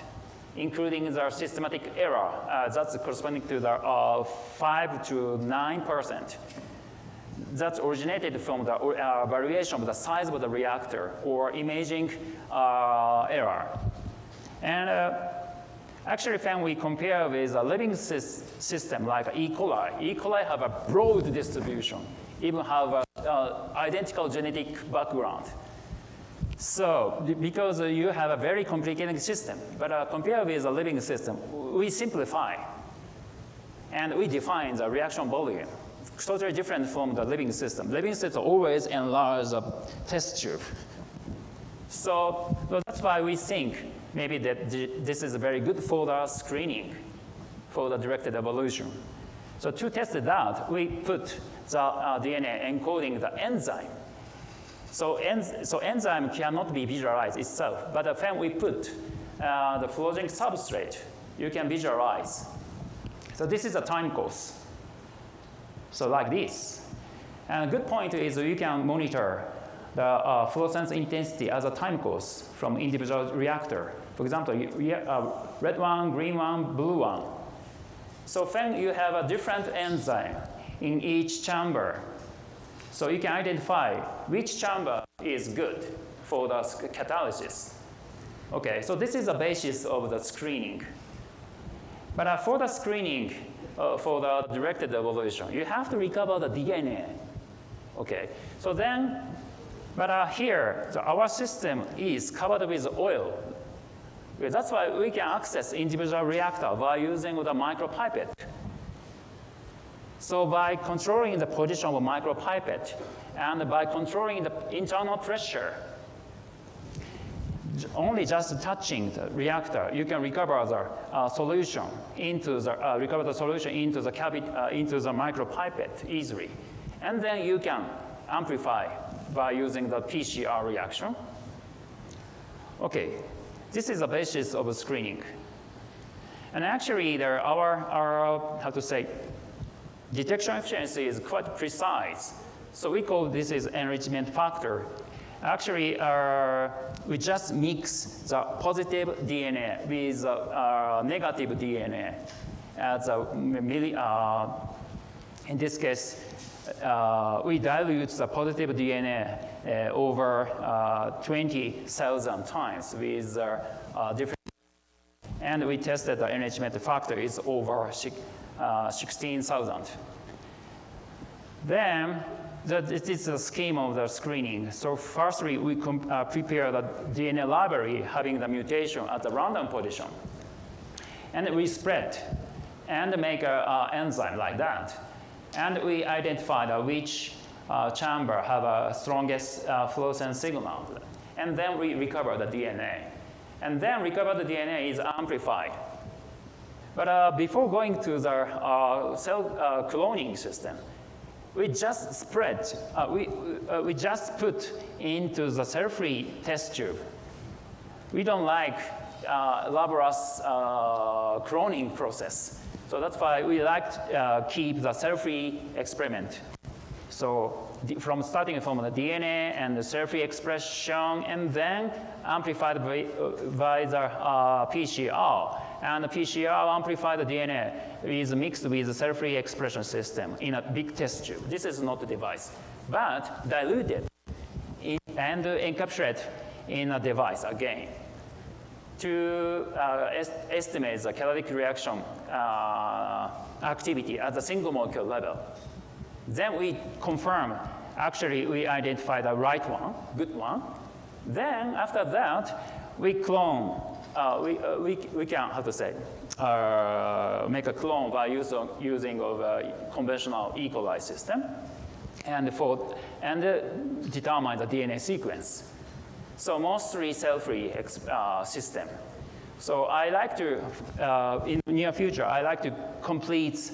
including the systematic error. That's corresponding to the 5 to 9%. That's originated from the variation of the size of the reactor or imaging error. And actually, when we compare with a living system like E. coli have a broad distribution, even have an identical genetic background. So, because you have a very complicated system, but compared with a living system, we simplify. And we define the reaction volume. Totally different from the living system. Living system always enlarge the test tube. So that's why we think maybe that this is very good for the screening for the directed evolution. So to test that, we put the DNA encoding the enzyme. So enzyme cannot be visualized itself, but when we put the fluorogenic substrate, you can visualize. So this is a time course. So like this. And a good point is you can monitor the fluorescence intensity as a time course from individual reactor. For example, red one, green one, blue one. So when you have a different enzyme in each chamber, so you can identify which chamber is good for the catalysis. Okay, so this is the basis of the screening. But for the screening, for the directed evolution, you have to recover the DNA. Okay, so then, but here, our system is covered with oil. That's why we can access individual reactor by using the micropipette. So by controlling the position of a micropipette and by controlling the internal pressure, only just touching the reactor, you can recover the solution into the into the micropipette easily, and then you can amplify by using the PCR reaction. Okay, This is the basis of screening. And actually, our how to say, detection efficiency is quite precise. So we call this is enrichment factor. Actually, we just mix the positive DNA with negative DNA. In this case, we dilute the positive DNA over 20,000 times with different, and we tested the enrichment factor is over 16,000. Then, this is the scheme of the screening. So firstly, we prepare the DNA library having the mutation at the random position. And we spread and make an enzyme like that. And we identify which chamber have a strongest fluorescence signal. And then we recover the DNA. And then recover the DNA is amplified. But before going to the cell cloning system, we just spread, we just put into the cell-free test tube. We don't like laborious cloning process. So that's why we like to keep the cell-free experiment. So from starting from the DNA and the cell-free expression, and then amplified by the PCR. And the PCR amplified DNA is mixed with the cell-free expression system in a big test tube. This is not a device, but diluted and encapsulated in a device again to estimate the catalytic reaction activity at the single molecule level. Then we confirm, actually we identify the right one, good one. Then after that, we clone. We can, how to say, make a clone by using of a conventional E. coli system, and determine the DNA sequence. So mostly cell-free system. So I like to, in the near future, I like to complete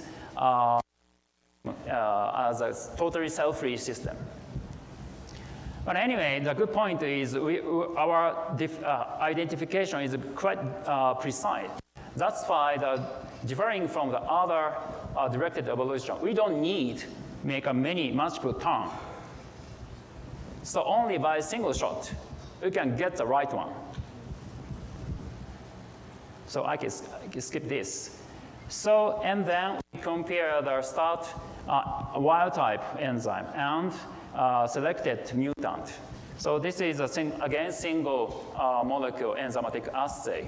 as a totally cell-free system. But anyway, the good point is our identification is quite precise. That's why differing from the other directed evolution, we don't need make multiple turn. So only by a single shot, we can get the right one. So I can skip this. So, and then we compare the start wild type enzyme and selected mutant. So this is again single molecule enzymatic assay.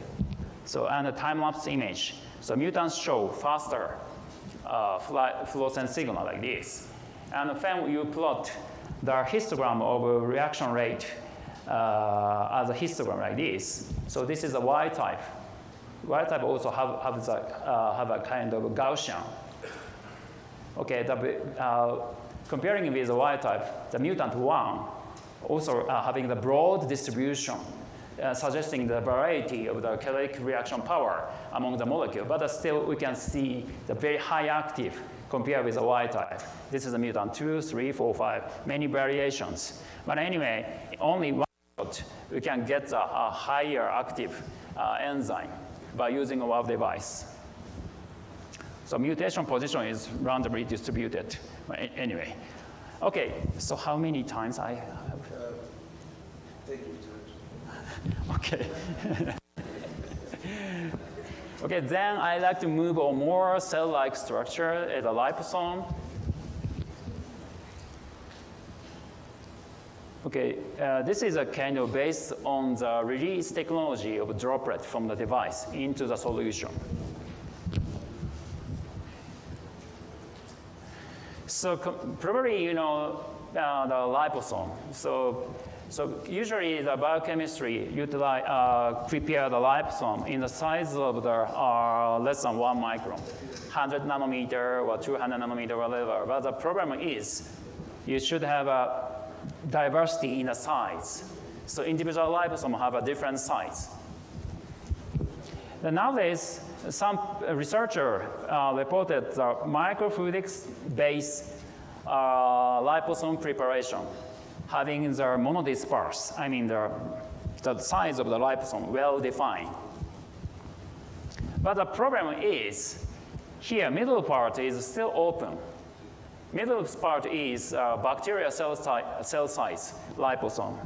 So and a time-lapse image. So mutants show faster fluorescence signal like this. And then you plot the histogram of reaction rate as a histogram like this. So this is a wild type. Wild type also have a kind of Gaussian. Okay, comparing with the wild type, the mutant one also having the broad distribution, suggesting the variety of the catalytic reaction power among the molecule, but still we can see the very high active compared with the wild type. This is a mutant 2, 3, 4, 5, many variations. But anyway, only one shot we can get a higher active enzyme by using our device. So mutation position is randomly distributed. Anyway, okay, so how many times I have?
Take your time.
Okay. Okay, then I like to move on more cell-like structure as a liposome. Okay, this is a kind of based on the release technology of a droplet from the device into the solution. So probably you know the liposome. So usually the biochemistry prepare the liposome in the size of the less than 1 micron, 100 nanometer or 200 nanometer, whatever. But the problem is you should have a diversity in the size. So individual liposome have a different size. And nowadays, some researcher reported the microfluidics-based liposome preparation having the monodisperse, I mean the the size of the liposome well defined. But the problem is, here, middle part is still open. Middle part is bacterial cell size liposome.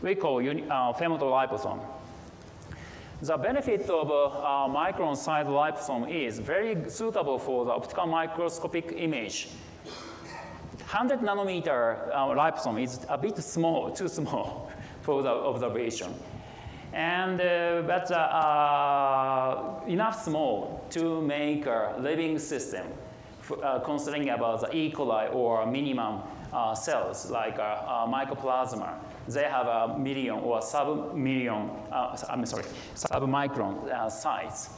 We call femto liposome. The benefit of micron-sized liposome is very suitable for the optical microscopic image. 100 nanometer liposome is a bit small, too small for the observation. And but enough small to make a living system, considering about the E. coli or minimum cells like mycoplasma. They have a million or sub-micron size.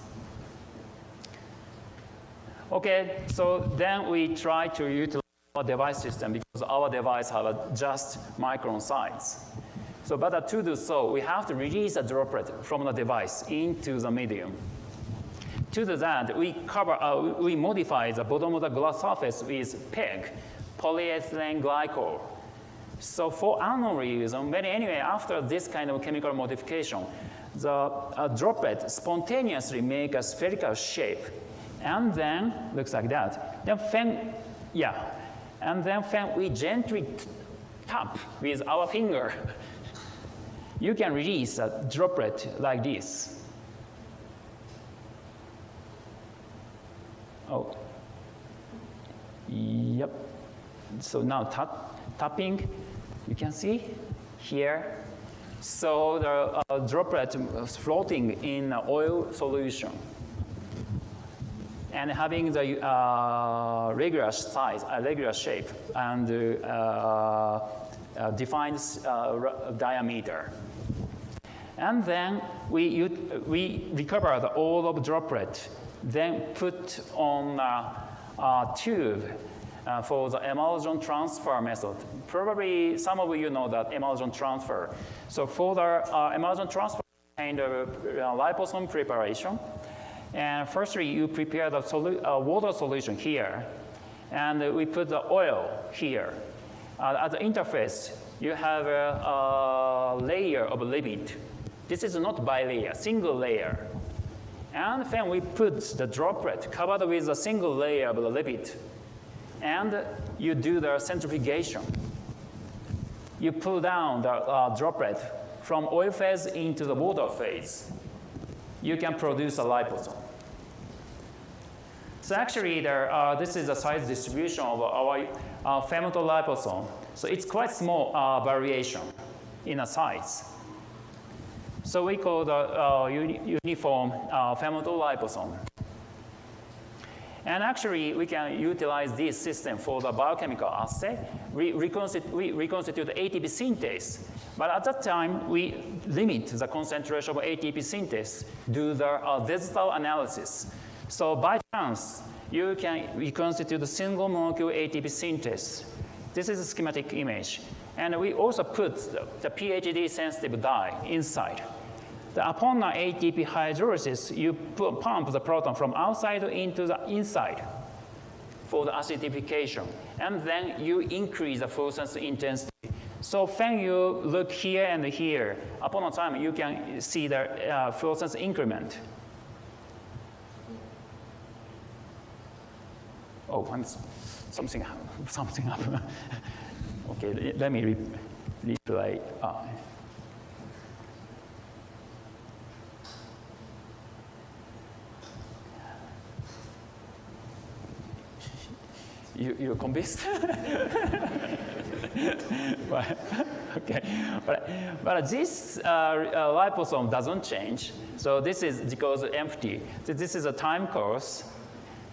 Okay, so then we try to utilize our device system because our device have just micron size. So, but to do so, we have to release a droplet from the device into the medium. To do that, we modify the bottom of the glass surface with PEG, polyethylene glycol. So for unknown reason, but anyway, after this kind of chemical modification, the droplet spontaneously make a spherical shape, and then looks like that. Then we gently tap with our finger. You can release a droplet like this. Oh, yep. So now tapping, you can see here. So the droplet is floating in oil solution and having the regular size, regular shape, and defined diameter. And then we recover all of the droplet, then put on a tube for the emulsion transfer method. Probably some of you know that emulsion transfer. So for the emulsion transfer kind of liposome preparation, and firstly you prepare the water solution here, and we put the oil here. At the interface, you have a layer of lipid. This is not bilayer, single layer. And then we put the droplet covered with a single layer of the lipid. And you do the centrifugation. You pull down the droplet from oil phase into the water phase. You can produce a liposome. So actually, this is the size distribution of our femto liposome. So it's quite small variation in a size. So we call the uniform femto liposome. And actually, we can utilize this system for the biochemical assay. We reconstitute the ATP synthase. But at that time, we limit the concentration of ATP synthase, do the digital analysis. So by chance, you can reconstitute the single molecule ATP synthase. This is a schematic image. And we also put the pH-D sensitive dye inside. Upon ATP hydrolysis, you pump the proton from outside into the inside for the acidification. And then you increase the fluorescence intensity. So when you look here and here, upon a time, you can see the fluorescence increment. Oh, something happened. Okay, let me replay. You're convinced? Okay, but this liposome doesn't change. So this is because it's empty. So this is a time course.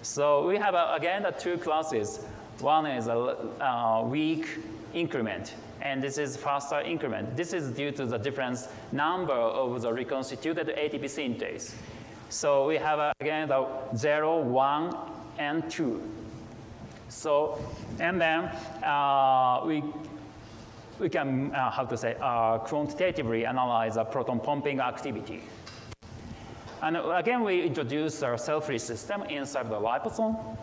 So we have again the two classes. One is a weak increment, and this is faster increment. This is due to the difference number of the reconstituted ATP synthase. So we have again the 0, 1, and 2. So, and then we can, quantitatively analyze the proton pumping activity. And again, we introduce our cell-free system inside the liposome.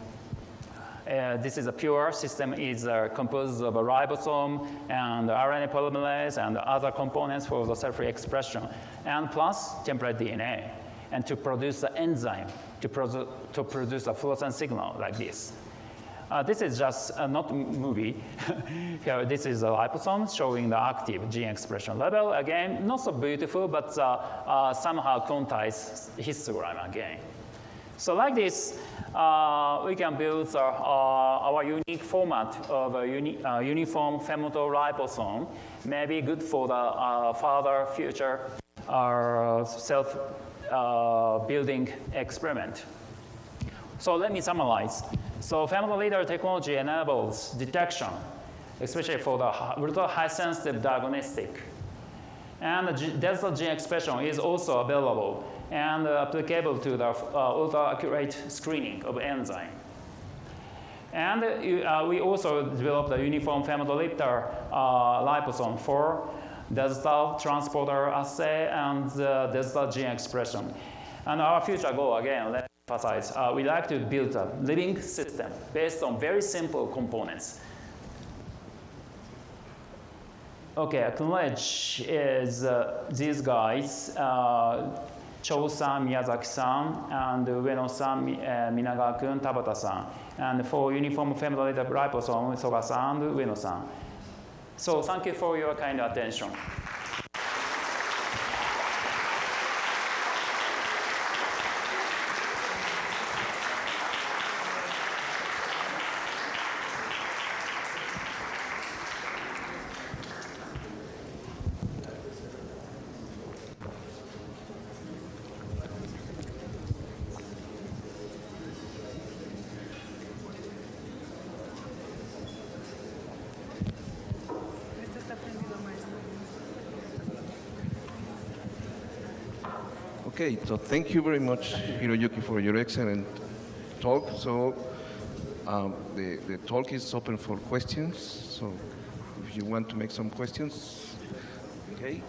This is a pure system, is composed of a ribosome and RNA polymerase and other components for the cell-free expression, and plus template DNA, and to produce the enzyme to produce a fluorescent signal like this. This is just not movie. Here, this is a liposome showing the active gene expression level. Again, not so beautiful, but somehow quantized histogram again. So like this, we can build our unique format of a uniform femto ribosome, maybe good for the further future self-building experiment. So let me summarize. So femto leader technology enables detection, especially for the ultra high sensitive diagnostic. And the delta gene expression is also available and applicable to the ultra accurate screening of enzyme. And we also developed a uniform femto leader liposome for digital transporter assay and digital gene expression. And our future goal, again, let's emphasize, we like to build a living system based on very simple components. Okay, acknowledge is these guys, Cho-san, Miyazaki-san, and Ueno-san, Minagawa-kun, Tabata-san. And for uniform femto leader liposome, Soga-san and Ueno-san. So thank you for your kind attention.
Okay, so thank you very much, Hiroyuki, for your excellent talk. So the talk is open for questions. So if you want to make some questions, okay.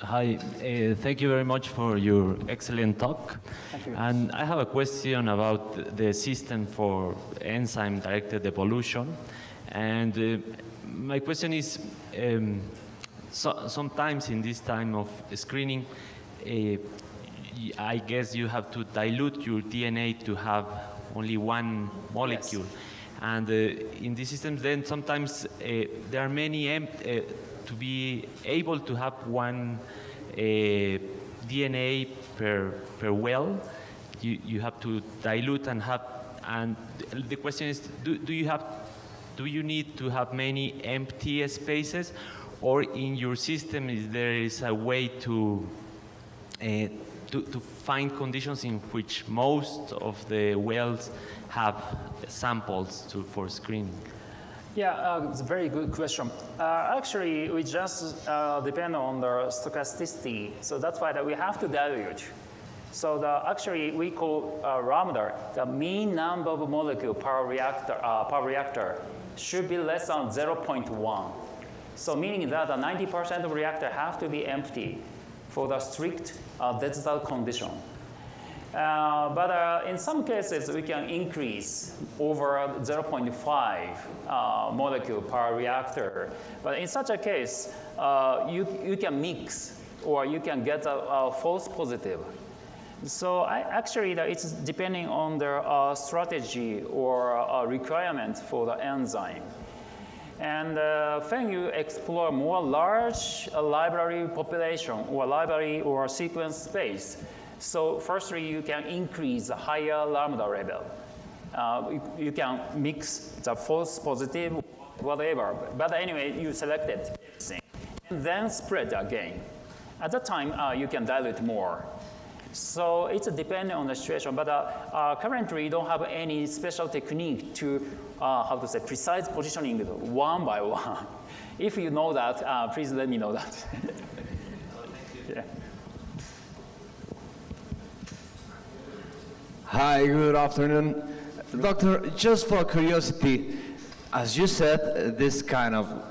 Hi, thank you very much for your excellent talk.
Thank you.
And I have a question about the system for enzyme-directed evolution. And my question is, sometimes in this time of screening, I guess you have to dilute your DNA to have only one molecule. Yes. And in these systems, then sometimes there are many to be able to have one DNA per well, you have to dilute and have. And the question is, do you need to have many empty spaces, or in your system there is a way to find conditions in which most of the wells have samples for screening?
Yeah, it's a very good question. Actually, we just depend on the stochasticity, so that's why that we have to dilute. So actually, we call lambda, the mean number of molecule per reactor should be less than 0.1. So meaning that 90% of reactor have to be empty for the strict digital condition. But in some cases, we can increase over 0.5 molecule per reactor. But in such a case, you can mix, or you can get a false positive. So actually, it's depending on their strategy or requirement for the enzyme. And when you explore more large library population or library or sequence space, so firstly, you can increase the higher lambda level. You can mix the false positive, whatever. But anyway, you selected everything. And then spread again. At that time, you can dilute more. So it's depending on the situation. But currently, you don't have any special technique to, precise positioning one by one. If you know that, please let me know that. Yeah.
Hi, good afternoon. Doctor, just for curiosity, as you said, this kind of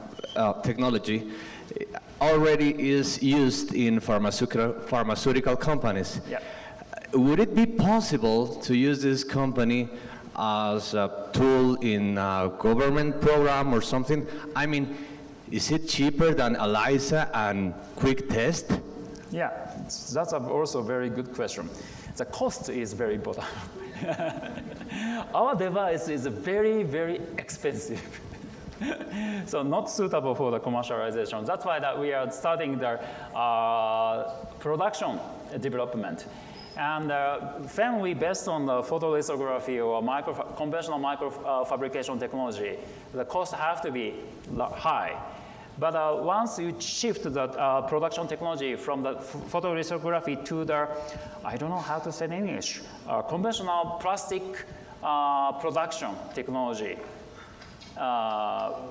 technology already is used in pharmaceutical companies.
Yeah.
Would it be possible to use this company as a tool in a government program or something? I mean, is it cheaper than ELISA and quick test?
Yeah, that's also a very good question. The cost is very important. Our device is very, very expensive. So not suitable for the commercialization. That's why that we are starting the production development. And then we based on the photolithography or conventional microfabrication technology, the cost have to be high. But once you shift the production technology from the photolithography to the, I don't know how to say in English, conventional plastic production technology,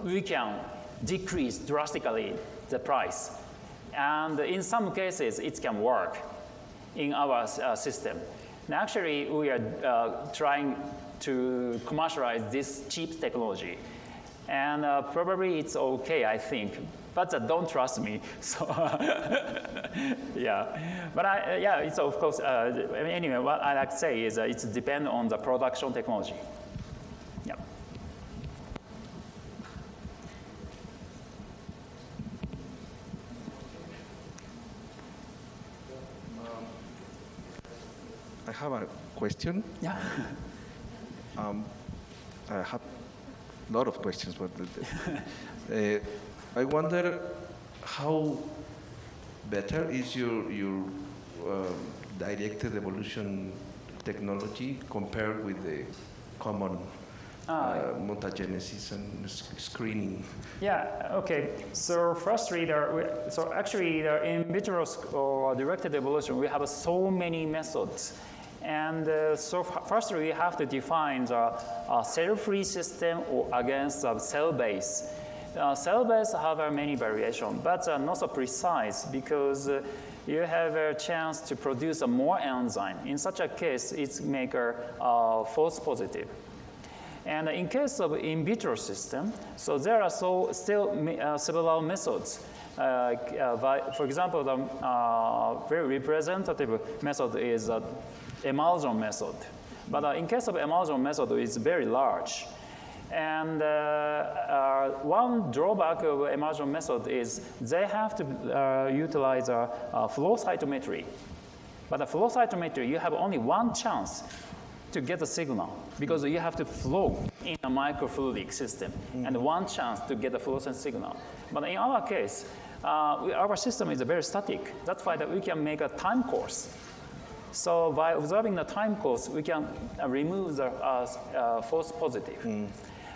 we can decrease drastically the price. And in some cases, it can work in our system. And actually, we are trying to commercialize this cheap technology. And probably it's okay, I think. But don't trust me. So yeah. But yeah, it's of course, anyway, what I like to say is it depends on the production technology. Yeah.
I have a question.
Yeah.
I have a lot of questions, but I wonder how better is your directed evolution technology compared with the common mutagenesis and screening?
Yeah, okay. So firstly, so actually in vitro or directed evolution, we have so many methods. And so firstly, we have to define the cell-free system or against cell-based. Cell-based have many variations, but not so precise because you have a chance to produce more enzyme. In such a case, it's make a false positive. And in case of in vitro system, so there are still several methods. For example, the very representative method is emulsion method. But in case of emulsion method, it's very large. And one drawback of emulsion method is they have to utilize flow cytometry. But the flow cytometry, you have only one chance to get a signal because you have to flow in a microfluidic system and one chance to get a fluorescent signal. But in our case, our system is very static. That's why that we can make a time course. So by observing the time course, we can remove the false positive.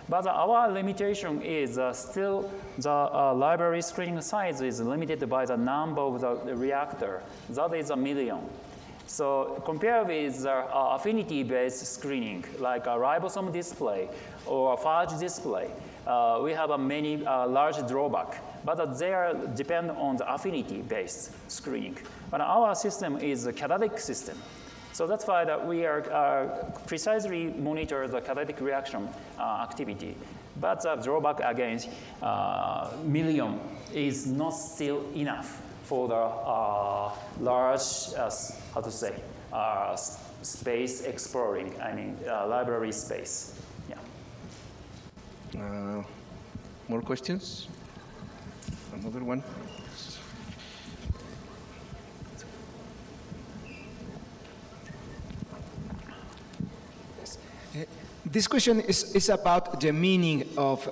But our limitation is still the library screening size is limited by the number of the reactor. That is 1 million. So compared with affinity-based screening, like a ribosome display or a phage display, we have a many large drawback. But they depend on the affinity-based screening. But our system is a catalytic system. So that's why that we are precisely monitor the catalytic reaction activity. But the drawback against million is not still enough for the large, how to say, space exploring, I mean, library space. Yeah.
More questions? Another one?
This question is about the meaning of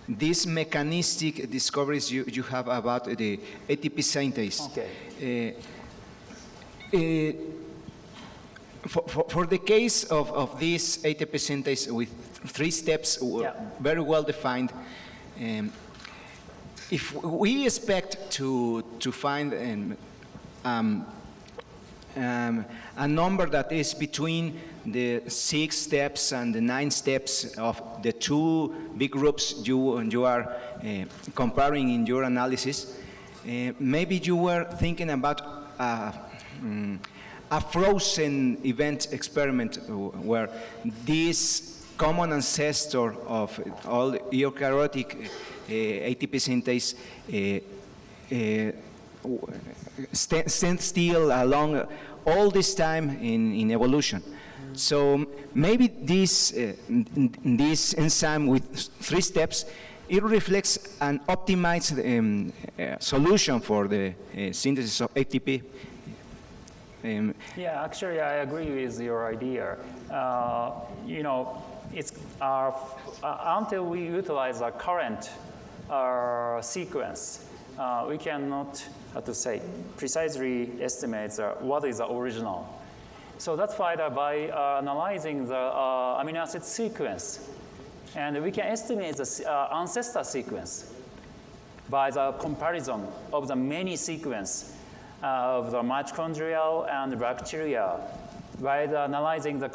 these mechanistic discoveries you have about the ATP synthase.
Okay.
For the case of this ATP synthase with 3 steps, very well defined, if we expect to find a number that is between the 6 steps and the 9 steps of the 2 big groups you are comparing in your analysis, maybe you were thinking about a frozen event experiment where this common ancestor of all eukaryotic ATP synthase stand still along all this time in evolution. So maybe this enzyme with 3 steps, it reflects an optimized solution for the synthesis of ATP.
Yeah, actually, I agree with your idea. You know, it's until we utilize our current sequence, we cannot, how to say, precisely estimate what is the original. So that's why by analyzing the amino acid sequence, and we can estimate the ancestor sequence by the comparison of the many sequences of the mitochondrial and bacteria by analyzing the,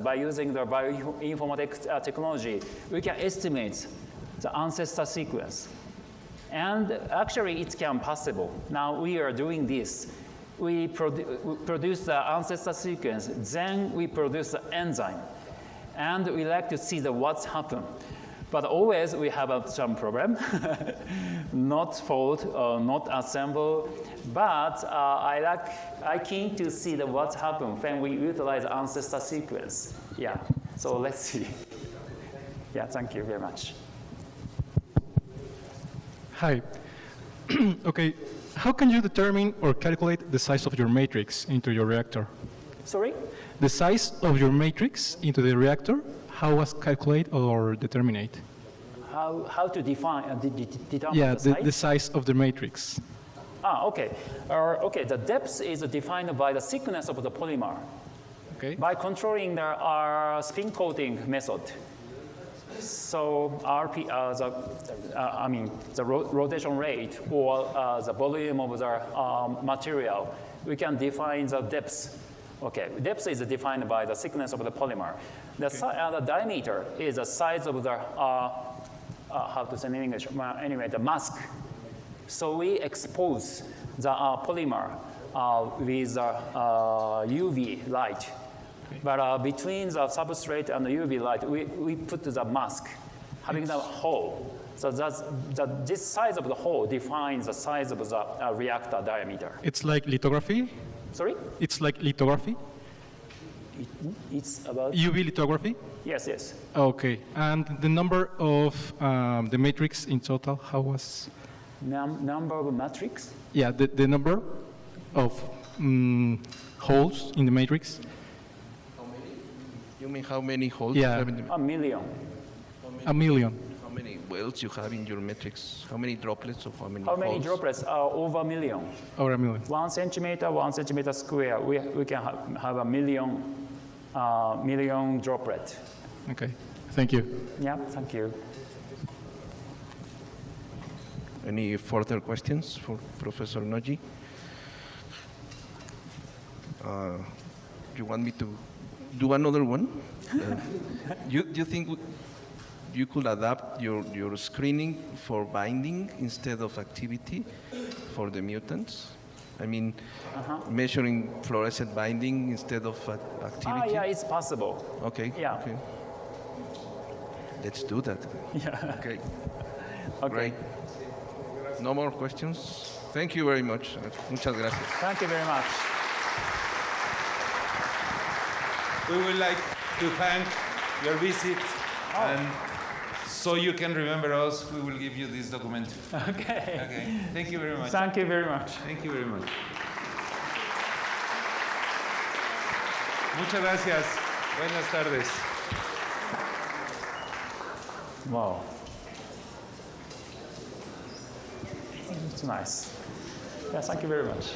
by using the bioinformatics technology, we can estimate the ancestor sequence. And actually, it can possible. Now we are doing this. We produce the ancestor sequence, then we produce the enzyme. And we like to see what's happened. But always we have some problem, not fold or not assemble. But I keen to see what's happened when we utilize ancestor sequence. Yeah, so let's see. Yeah, thank you very much.
Hi. Okay, how can you determine or calculate the size of your matrix into your reactor?
Sorry?
The size of your matrix into the reactor, how was calculated or determined?
How to define
yeah,
the size?
The size of the matrix.
Okay. Okay, the depth is defined by the thickness of the polymer.
Okay.
By controlling the spin coating method. So the rotation rate or the volume of the material, we can define the depth. Okay, depth is defined by the thickness of the polymer. The diameter is the size of the, how to say in English, anyway, the mask. So we expose the polymer with UV light. But between the substrate and the UV light, we put the mask, having the hole. So this size of the hole defines the size of the reactor diameter.
It's like lithography?
Sorry?
It's like lithography?
It's about...
UV lithography?
Yes, yes.
Okay. And the number of the matrix in total, how was?
Number of matrix?
Yeah, the number of holes in the matrix.
How many? You mean how many holes?
Yeah.
You have in the,
A million.
A million.
how many wells you have in your matrix? How many droplets of how many
How many
holes?
droplets? Over a million.
Or a million.
1 centimeter square. We can have a million droplet.
Okay. Thank you.
Yeah, thank you.
Any further questions for Professor Noji? You want me to do another one? You think you could adapt your screening for binding instead of activity for the mutants? I mean, measuring fluorescent binding instead of activity?
Yeah, it's possible.
Okay.
Yeah.
Okay. Let's do that.
Yeah.
Okay.
Okay.
Great. No more questions? Thank you very much. Muchas gracias.
Thank you very much.
We would like to thank your visit, and so you can remember us, we will give you this document.
Okay.
Okay. Thank you very much.
Thank you very much.
Thank you very much. Muchas gracias. Buenas tardes.
Wow. It's nice. Yeah, thank you very much.